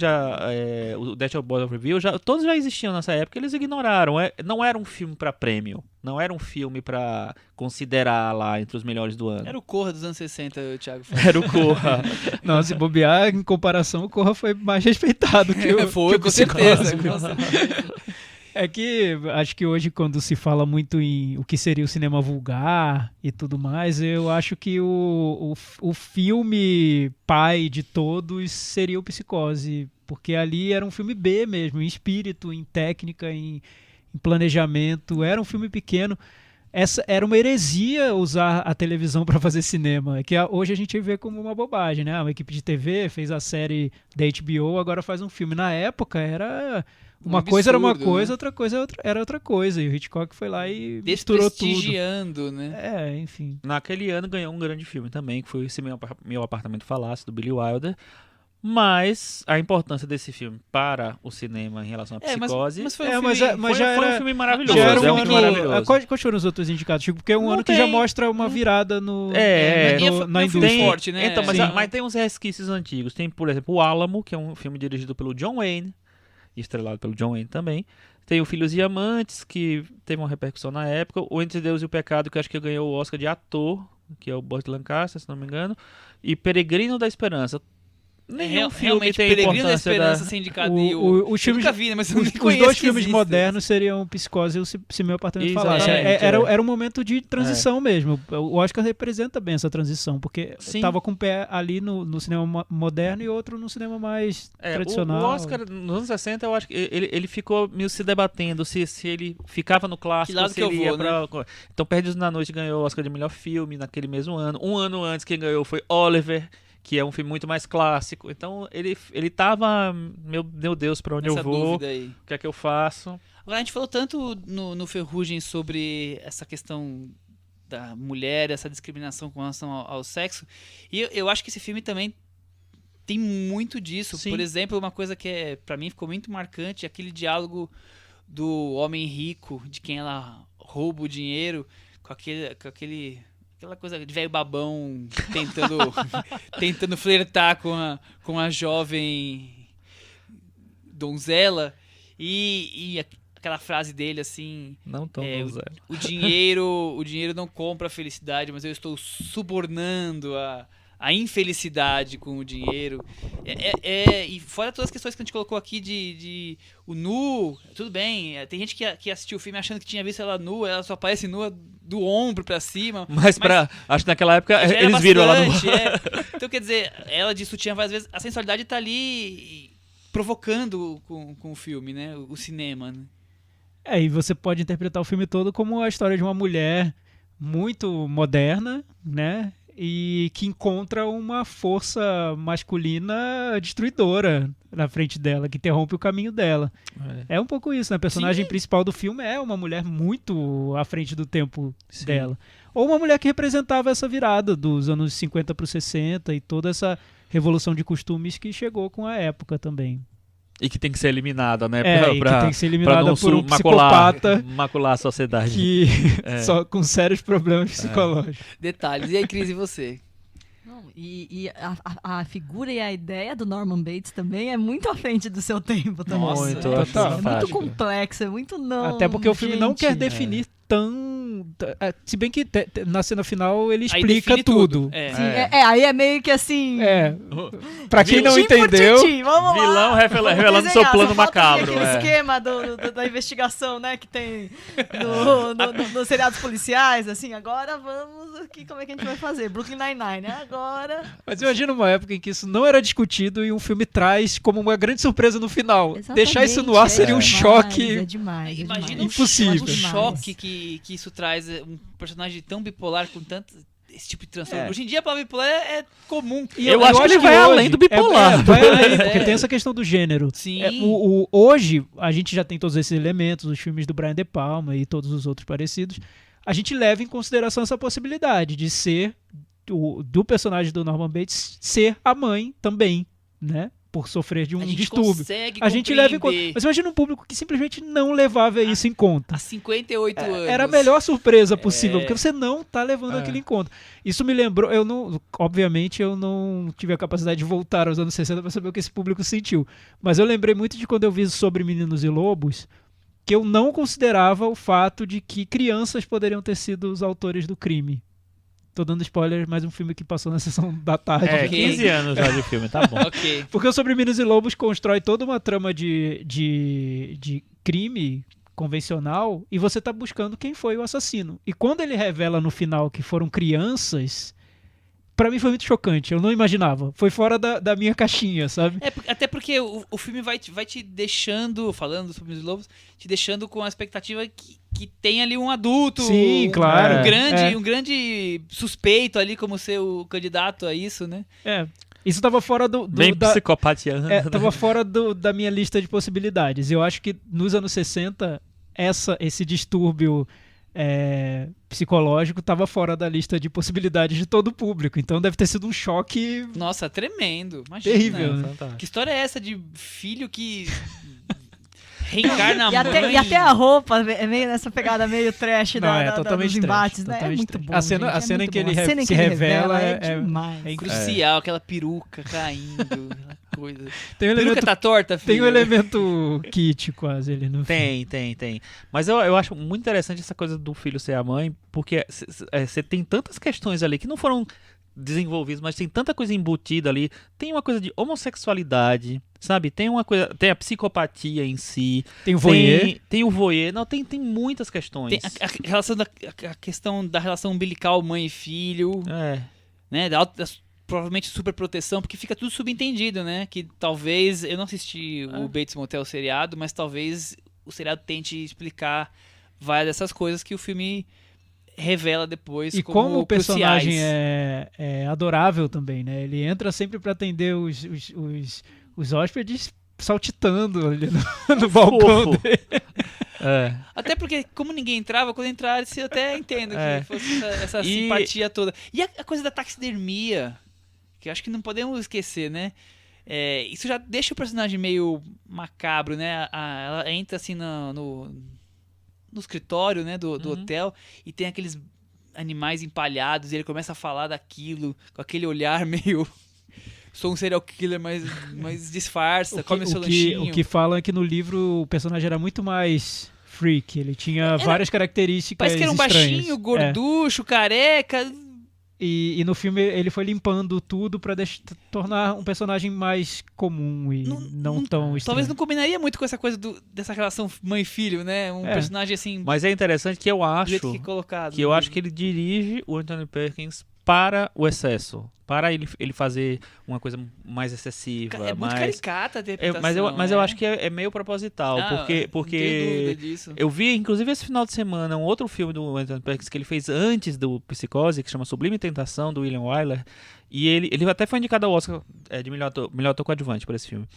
o National Board of Review, todos já existiam nessa época, eles ignoraram. Não era um filme pra prêmio, não era um filme pra considerar lá entre os melhores do ano. Era o Corra dos anos 60, o Thiago. Era o Corra. Não, se bobear, em comparação, o Corra foi mais respeitado que o Foi, com certeza. É que acho que hoje, quando se fala muito em o que seria o cinema vulgar e tudo mais, eu acho que o filme pai de todos seria o Psicose, porque ali era um filme B mesmo, em espírito, em técnica, em planejamento, era um filme pequeno. Essa era uma heresia usar a televisão para fazer cinema, que hoje a gente vê como uma bobagem, né? Uma equipe de TV fez a série da HBO, agora faz um filme. Na época era Uma coisa era uma absurdo, coisa, né? outra coisa era outra coisa. E o Hitchcock foi lá e misturou tudo. Desprestigiando, né? Enfim. Naquele ano ganhou um grande filme também, que foi esse Meu Apartamento Falasse, do Billy Wilder. Mas a importância desse filme para o cinema em relação à psicose... Mas foi um mas filme... já foi era... um filme maravilhoso. Já era é um um filme ano... maravilhoso. Quais foram os outros indicados, Chico? Porque é um Não ano que já tem. mostra uma virada na é indústria. filme forte, né? Então, Sim. mas tem uns resquícios antigos. Tem, por exemplo, O Álamo, que é um filme dirigido pelo John Wayne, estrelado pelo John Wayne também. Tem o Filhos e Amantes, que teve uma repercussão na época. O Entre Deus e o Pecado, que eu acho que ganhou o Oscar de ator, que é o Burt Lancaster, se não me engano. E Peregrino da Esperança. Nenhum filme Realmente, tem Peregrino da importância Esperança ser indicado e os eu filmes, nunca vi, né? Mas eu os, nem os conheço dois que filmes existe. modernos seriam Psicose e o Se Meu Apartamento Exatamente, Falasse. é. Era um momento de transição mesmo. O Oscar representa bem essa transição, porque Sim. estava com um pé ali no cinema moderno e outro no cinema mais tradicional. O Oscar, nos anos 60, eu acho que ele ficou meio se debatendo se ele ficava no clássico, Que lado se que eu ele ia vou, pra... Então, Perdidos na Noite ganhou o Oscar de melhor filme naquele mesmo ano. Um ano antes, quem ganhou foi Oliver, que é um filme muito mais clássico. Então, ele tava, meu Deus, pra onde Essa eu vou? dúvida aí. O que é que eu faço? Agora, a gente falou tanto no Ferrugem sobre essa questão da mulher, essa discriminação com relação ao sexo, e eu acho que esse filme também tem muito disso. Sim. Por exemplo, uma coisa que pra mim ficou muito marcante, aquele diálogo do homem rico, de quem ela rouba o dinheiro, com aquela coisa de velho babão tentando flertar com a jovem donzela e aquela frase dele assim, Não tão zero. o dinheiro não compra a felicidade, mas eu estou subornando a infelicidade com o dinheiro. E fora todas as questões que a gente colocou aqui de o nu, tudo bem, tem gente que assistiu o filme achando que tinha visto ela nua, ela só aparece nua do ombro pra cima. Mas acho que naquela época já era eles viram ela no... bastante, Então, quer dizer, ela de sutiã, às vezes, a sensualidade tá ali provocando com o filme, né? O cinema, né? E você pode interpretar o filme todo como a história de uma mulher muito moderna, né? E que encontra uma força masculina destruidora na frente dela, que interrompe o caminho dela. É um pouco isso, né? A personagem principal do filme é uma mulher muito à frente do tempo dela. Ou uma mulher que representava essa virada dos anos 50 para os 60 e toda essa revolução de costumes que chegou com a época também. E que tem que ser eliminada, né? Que tem que ser eliminada por um psicopata macular a sociedade. que só com sérios problemas psicológicos. Detalhes. E aí, Cris, e você? Não, e a figura e a ideia do Norman Bates também é muito à frente do seu tempo também. Nossa, muito, é, acho total. É muito fantástico. complexo, é muito não. Até porque o filme não gente. quer definir se bem que na cena final ele Aí explica define tudo. Sim, aí é meio que assim. Pra quem não tintim por entendeu, tintim, vamos Vilão lá. revelando seu Desenhar, plano só falta macabro. aquele esquema da investigação, né, que tem nos seriados policiais, assim, agora vamos aqui, como é que a gente vai fazer? Brooklyn Nine-Nine, né? Agora... mas imagina uma época em que isso não era discutido e um filme traz como uma grande surpresa no final. Exatamente, Deixar isso no ar seria um demais, choque. É demais. Imagina Impossível. o choque que isso traz, um personagem tão bipolar com tanto esse tipo de transtorno. Hoje em dia a palavra bipolar é comum. E Eu acho que ele vai além do bipolar. Vai além, porque tem essa questão do gênero. Sim. Hoje, a gente já tem todos esses elementos, os filmes do Brian De Palma e todos os outros parecidos. A gente leva em consideração essa possibilidade de ser, do personagem do Norman Bates, ser a mãe também, né? Por sofrer de um distúrbio. A gente leva em conta. Mas imagina um público que simplesmente não levava isso em conta. Há 58 anos. Era a melhor surpresa possível, porque você não tá levando aquilo em conta. Isso me lembrou, obviamente eu não tive a capacidade de voltar aos anos 60 para saber o que esse público sentiu, mas eu lembrei muito de quando eu vi Sobre Meninos e Lobos, que eu não considerava o fato de que crianças poderiam ter sido os autores do crime. Tô dando spoiler, mais um filme que passou na sessão da tarde. 15 anos já de filme, tá bom. Ok. Porque o Sobre Meninos e Lobos constrói toda uma trama de crime convencional e você tá buscando quem foi o assassino. E quando ele revela no final que foram crianças, pra mim foi muito chocante. Eu não imaginava. Foi fora da minha caixinha, sabe? Até porque o filme vai te deixando, falando sobre os lobos, te deixando com a expectativa que tem ali um adulto. Sim, claro. Um grande suspeito ali como ser o candidato a isso, né? Isso tava fora Bem psicopatiano. tava fora da minha lista de possibilidades. Eu acho que nos anos 60, esse distúrbio psicológico tava fora da lista de possibilidades de todo o público. Então deve ter sido um choque Nossa, tremendo. Imagina. terrível. Né? Fantástico. Que história é essa de filho que reencarna a E mãe? até a roupa é meio nessa pegada meio trash Não, é dos totalmente embates, trash, né? É totalmente muito trash. bom. A cena- gente, a cena muito em que bom. ele A cena em se que ele revela é é- demais. Crucial, aquela peruca caindo, aquela coisa. Tem um Peruca elemento, tá torta, filho. tem um elemento kit quase ali no filme. Tem. Mas eu acho muito interessante essa coisa do filho ser a mãe, porque você tem tantas questões ali que não foram desenvolvidas, mas tem tanta coisa embutida ali. Tem uma coisa de homossexualidade, sabe? Tem uma coisa, tem a psicopatia em si. Tem o voyeur. Tem o voyeur. Não, tem muitas questões. Tem a questão da relação umbilical mãe e filho, É. né? Provavelmente superproteção, porque fica tudo subentendido, né? Que talvez, eu não assisti o Bates Motel seriado, mas talvez o seriado tente explicar várias dessas coisas que o filme revela depois E como como o personagem cruciais. é adorável também, né? Ele entra sempre pra atender os hóspedes saltitando ali no balcão fofo. dele. É. Até porque, como ninguém entrava, quando entrasse, eu até entendo que fosse essa E- simpatia toda. E a coisa da taxidermia, que eu acho que não podemos esquecer, né? Isso já deixa o personagem meio macabro, né? Ela entra assim no escritório, né, do hotel, e tem aqueles animais empalhados, e ele começa a falar daquilo, com aquele olhar meio... Sou um serial killer, mas disfarça, come seu lanchinho. O que falam é que no livro o personagem era muito mais freak. Ele tinha várias características Parece que era um estranhas. baixinho, gorducho, careca. E no filme ele foi limpando tudo pra tornar um personagem mais comum e não tão estranho. Talvez não combinaria muito com essa coisa dessa relação mãe e filho, né? Um personagem assim, Mas é interessante que eu do acho jeito que é colocado. que eu acho que ele dirige o Anthony Perkins para o excesso, para ele fazer uma coisa mais excessiva, É muito mais... caricata a interpretação. mas eu acho que é meio proposital, Não tenho porque dúvida disso. eu vi, inclusive, esse final de semana, um outro filme do Anthony Perkins que ele fez antes do Psicose, que chama Sublime Tentação, do William Wyler, e ele até foi indicado ao Oscar de melhor ator coadjuvante por esse filme.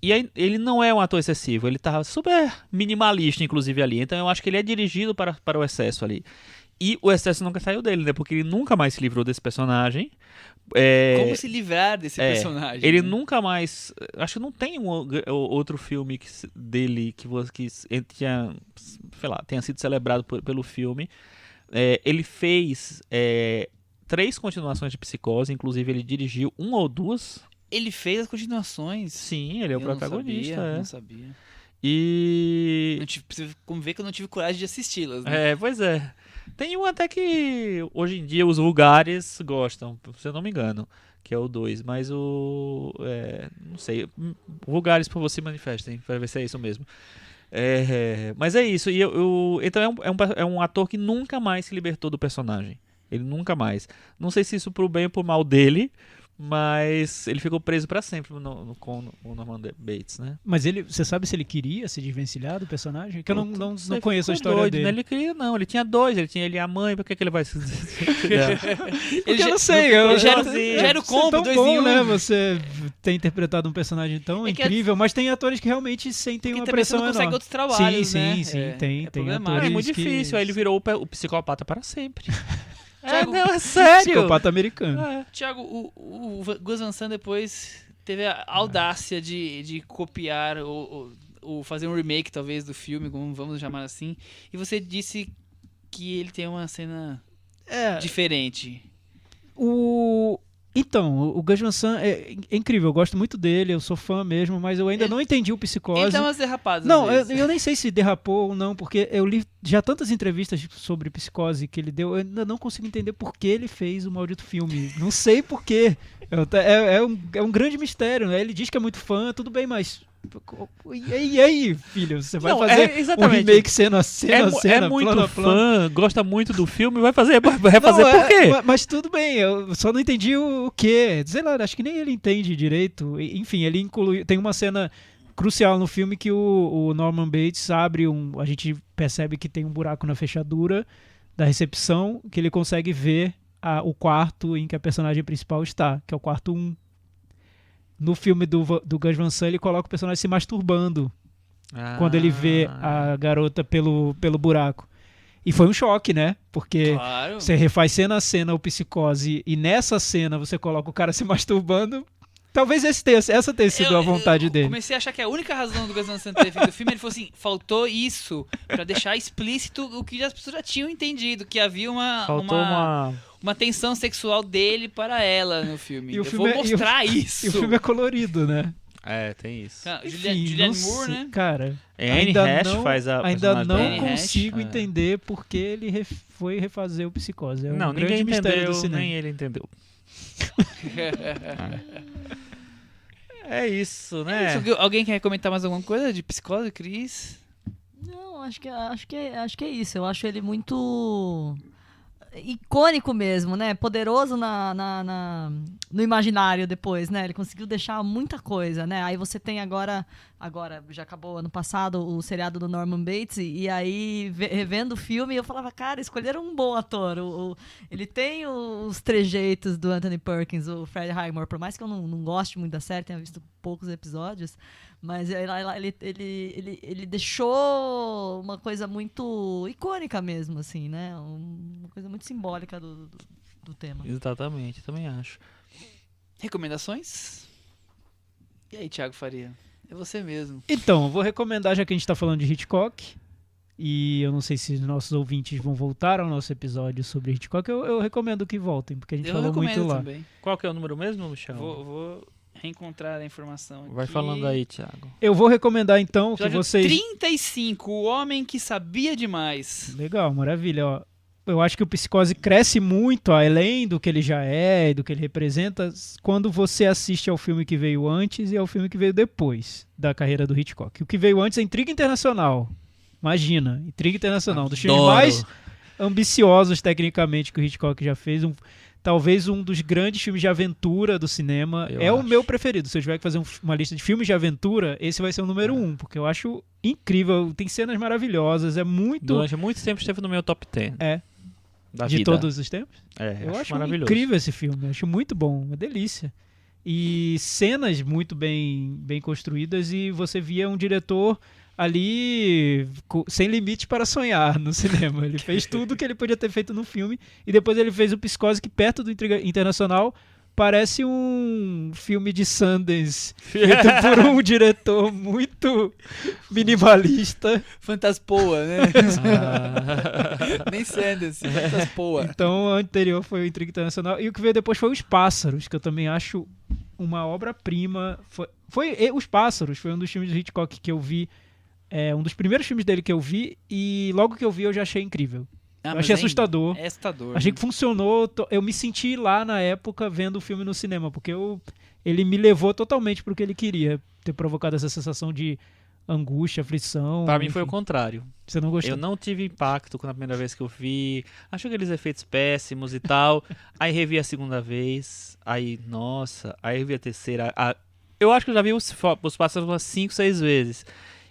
E aí, ele não é um ator excessivo, ele tá super minimalista, inclusive, ali, então eu acho que ele é dirigido para o excesso ali. E o excesso nunca saiu dele, né? Porque ele nunca mais se livrou desse personagem. Como se livrar desse personagem? Ele né? nunca mais... Acho que não tem outro filme dele que tenha, sei lá, tenha sido celebrado pelo filme. Ele fez 3 continuações de Psicose, inclusive ele dirigiu 1 ou 2. Ele fez as continuações? Sim, ele é o protagonista. Não sabia. E... Não tive, preciso ver que eu não tive coragem de assisti-las. Né? Pois é. Tem um até que hoje em dia os vulgares gostam, se eu não me engano, que é o 2, mas não sei, vulgares por você manifestem, para ver se é isso mesmo. Mas é isso, e então é um ator que nunca mais se libertou do personagem, ele nunca mais. Não sei se isso pro bem ou pro mal dele, mas ele ficou preso pra sempre com o Norman Bates, né? Mas você sabe se ele queria se desvencilhar do personagem? Que eu não Sei, conheço a ficou história doido, dele. né? Ele queria, não, ele tinha 2, ele tinha ele e a mãe, por que ele vai se desvencilhar? Porque eu não sei. Eu já era o isso combo, é tão 2 bom, em 1. né? Você ter interpretado um personagem tão É que incrível, mas tem atores que realmente sentem Porque uma também você pressão não consegue enorme. outros trabalhos, sim, né? sim, tem problemático. atores É muito que- difícil, aí ele virou o psicopata para sempre. Thiago, não, é sério. Psicopata americano. Thiago, o Gus Van Sant depois teve a audácia de copiar ou fazer um remake, talvez, do filme, como vamos chamar assim. E você disse que ele tem uma cena diferente. Então, o Gus Van Sant é incrível, eu gosto muito dele, eu sou fã mesmo, mas eu ainda não entendi o Psicose. Ele dá umas derrapadas. Não, às vezes. eu nem sei se derrapou ou não, porque eu li já tantas entrevistas sobre Psicose que ele deu, eu ainda não consigo entender por que ele fez o maldito filme. Não sei por quê. É um grande mistério, né? Ele diz que é muito fã, tudo bem, mas... E aí, filho? Você vai fazer um exatamente. remake cena a cena, É muito plano a plano? fã, gosta muito do filme, vai fazer por quê? Mas tudo bem, eu só não entendi o quê. Sei lá, acho que nem ele entende direito. Enfim, ele tem uma cena crucial no filme que o Norman Bates abre a gente percebe que tem um buraco na fechadura da recepção, que ele consegue ver o quarto em que a personagem principal está, que é o quarto 1. No filme do Gus Van Sant, ele coloca o personagem se masturbando quando ele vê a garota pelo buraco. E foi um choque, né? Porque Claro. você refaz cena a cena o Psicose e nessa cena você coloca o cara se masturbando. Talvez essa tenha sido a vontade dele. Comecei a achar que a única razão do Gus Van Sant ter feito o filme, ele falou assim, faltou isso, pra deixar explícito o que as pessoas já tinham entendido, que havia Faltou uma tensão sexual dele para ela no filme. E o Eu filme vou mostrar isso. E o filme é colorido, né? tem isso. Julianne Moore, né? Cara, Anne Hash faz a ainda personagem não Anne Hash. consigo entender por que ele foi refazer o Psicose. É um Não, grande ninguém mistério entendeu, do cinema. nem ele entendeu. É isso, né? Alguém quer comentar mais alguma coisa de Psicose, Cris? Não, acho que é isso. Eu acho ele muito icônico mesmo, né? Poderoso no imaginário depois, né? Ele conseguiu deixar muita coisa, né? Aí você tem agora já acabou ano passado o seriado do Norman Bates e aí revendo o filme eu falava, cara, escolheram um bom ator. Ele tem os trejeitos do Anthony Perkins, o Fred Highmore, por mais que eu não goste muito da série, tenha visto poucos episódios, mas ele deixou uma coisa muito icônica mesmo, assim, né? Uma coisa muito simbólica do tema. Exatamente, também acho. Recomendações? E aí, Thiago Faria? É você mesmo. Então, eu vou recomendar, já que a gente tá falando de Hitchcock, e eu não sei se os nossos ouvintes vão voltar ao nosso episódio sobre Hitchcock, eu recomendo que voltem, porque a gente Eu falou muito recomendo lá. também. Qual que é o número mesmo, Michel? Vou reencontrar a informação aqui. Vai falando aí, Thiago. Eu vou recomendar então que Episódio vocês... 35, O Homem que Sabia Demais. Legal, maravilha. Ó, eu acho que o Psicose cresce muito, além do que ele já é e do que ele representa, quando você assiste ao filme que veio antes e ao filme que veio depois da carreira do Hitchcock. O que veio antes é Intriga Internacional. Imagina, Intriga Internacional. Um dos filmes mais ambiciosos tecnicamente que o Hitchcock já fez. Talvez um dos grandes filmes de aventura do cinema. O meu preferido. Se eu tiver que fazer uma lista de filmes de aventura, esse vai ser o número 1, porque eu acho incrível. Tem cenas maravilhosas, é muito... Durante muito tempo esteve no meu top 10. Da de vida. todos os tempos? Eu acho maravilhoso. Incrível esse filme, eu acho muito bom, uma delícia. E cenas muito bem construídas, e você via um diretor ali sem limite para sonhar no cinema. Ele fez tudo que ele podia ter feito no filme, e depois ele fez o Psicose, que perto do Intriga Internacional parece um filme de Sundance feito por um diretor muito minimalista. Fantaspoa, né? Nem Sanders, Fantaspoa. Então, o anterior foi o Intriga Internacional. E o que veio depois foi Os Pássaros, que eu também acho uma obra-prima. Os Pássaros foi um dos filmes do Hitchcock que eu vi. Um dos primeiros filmes dele que eu vi. E logo que eu vi, eu já achei incrível. Eu achei assustador. É assustador. Achei que funcionou. Eu me senti lá na época vendo o filme no cinema, porque ele me levou totalmente pro que ele queria. Ter provocado essa sensação de angústia, aflição. Pra mim foi o contrário. Você não gostou? Eu não tive impacto na primeira vez que eu vi. Achei aqueles efeitos péssimos e tal. Aí revi a segunda vez. Aí, nossa. Aí revi a terceira. Eu acho que eu já vi os Pássaros umas 5, 6 vezes.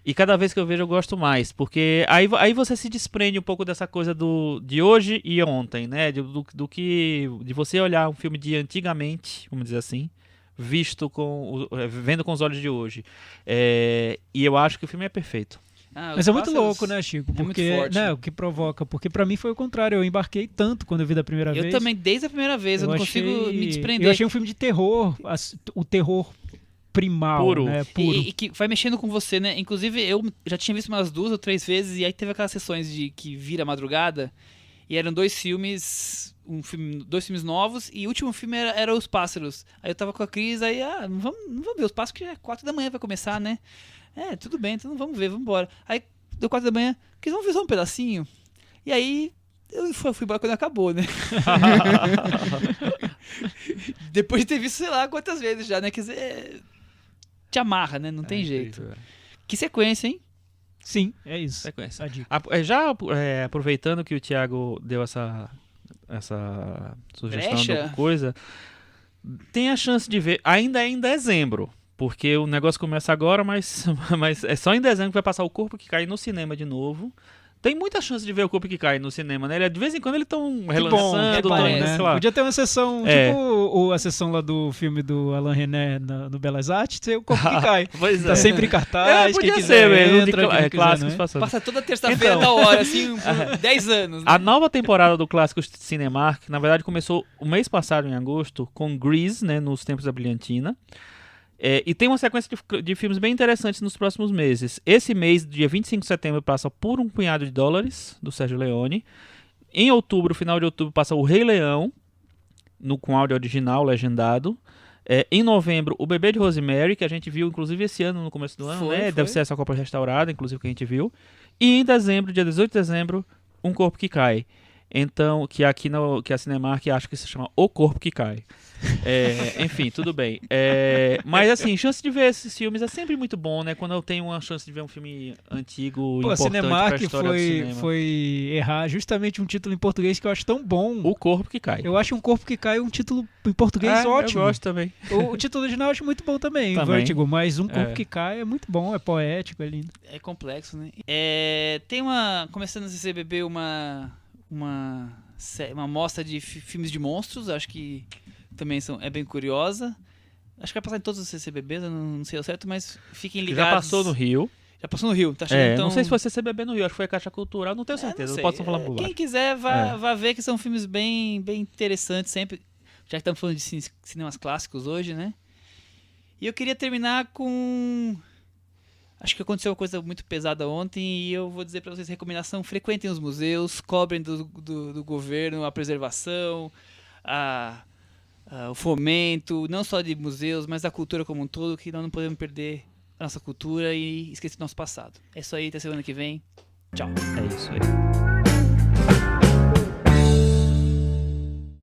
E cada vez que eu vejo eu gosto mais, porque aí você se desprende um pouco dessa coisa de hoje e ontem, né? De você olhar um filme de antigamente, vamos dizer assim, vendo com os olhos de hoje. E eu acho que o filme é perfeito. Mas é muito louco, né, Chico? Porque, muito forte. Né, o que provoca. Porque pra mim foi o contrário. Eu embarquei tanto quando eu vi da primeira vez. Eu também, desde a primeira vez, eu não consigo me desprender. Eu achei um filme de terror, o terror primal, puro. Né? Puro. E que vai mexendo com você, né? Inclusive, eu já tinha visto umas 2 ou 3 vezes, e aí teve aquelas sessões de que vira madrugada, e eram 2 filmes, 2 filmes novos, e o último filme era Os Pássaros. Aí eu tava com a Cris, aí, não vamos ver Os Pássaros, porque é 4 da manhã vai começar, né? Tudo bem, então vamos ver, vamos embora. Aí, deu 4 da manhã, Cris, vamos ver só um pedacinho? E aí, eu fui embora quando acabou, né? Depois de ter visto, sei lá, quantas vezes já, né? Quer dizer, te amarra, né? Não tem jeito. Incrível. Que sequência, hein? Sim, é isso. Sequência. A dica. Já aproveitando que o Thiago deu essa sugestão Brecha? de coisa, tem a chance de ver, ainda é em dezembro, porque o negócio começa agora, mas é só em dezembro que vai passar O Corpo que Cai no cinema de novo. Tem muita chance de ver o Corpo que Cai no cinema, né? De vez em quando eles estão Que bom, relançando, que bom, parece, né? sei lá. Podia ter uma sessão, É. tipo a sessão lá do filme do Alain René no Belas Artes, ser o Corpo que Cai. Pois Tá sempre em cartaz, quem podia quiser ser mesmo, entra, quem não quiser, clássicos né? passando. Passa toda terça-feira Então. da hora, assim, por 10 anos. Né? A nova temporada do clássico Cinemark, na verdade, começou o mês passado, em agosto, com Grease, né, nos Tempos da Brilhantina. E tem uma sequência de filmes bem interessantes nos próximos meses. Esse mês, dia 25 de setembro, passa Por um Punhado de Dólares, do Sérgio Leone. Em outubro, final de outubro, passa O Rei Leão, com áudio original, legendado. Em novembro, O Bebê de Rosemary, que a gente viu, inclusive, esse ano, no começo do ano, né? Foi. Deve ser essa Copa restaurada, inclusive, que a gente viu. E em dezembro, dia 18 de dezembro, Um Corpo que Cai. Então, que aqui que a Cinemark acho que se chama O Corpo que Cai. Enfim, tudo bem. Mas assim, chance de ver esses filmes é sempre muito bom, né? Quando eu tenho uma chance de ver um filme antigo, Pô, a importante pra Cinemark história do cinema. foi errar justamente um título em português que eu acho tão bom. O Corpo que Cai. Eu acho Um Corpo que Cai um título em português ótimo. Eu gosto também. O título original eu acho muito bom também, Também. Vertigo, mas Um Corpo que Cai é muito bom, é poético, é lindo. É complexo, né? Tem começando a CCBB uma mostra de filmes de monstros, acho que também é bem curiosa. Acho que vai passar em todos os CCBBs, eu não sei ao certo, mas fiquem Que ligados. já passou no Rio. Já passou no Rio, tá chegando então... Não sei se foi CCBB no Rio, acho que foi a Caixa Cultural, não tenho certeza, não não sei. posso falar por Quem baixo. quiser, vá ver que são filmes bem, bem interessantes sempre, já que estamos falando de cinemas clássicos hoje, né? E eu queria terminar com... Acho que aconteceu uma coisa muito pesada ontem e eu vou dizer para vocês, recomendação, frequentem os museus, cobrem do governo a preservação, o fomento, não só de museus, mas da cultura como um todo, que nós não podemos perder a nossa cultura e esquecer do nosso passado. É isso aí, até semana que vem. Tchau. É isso aí.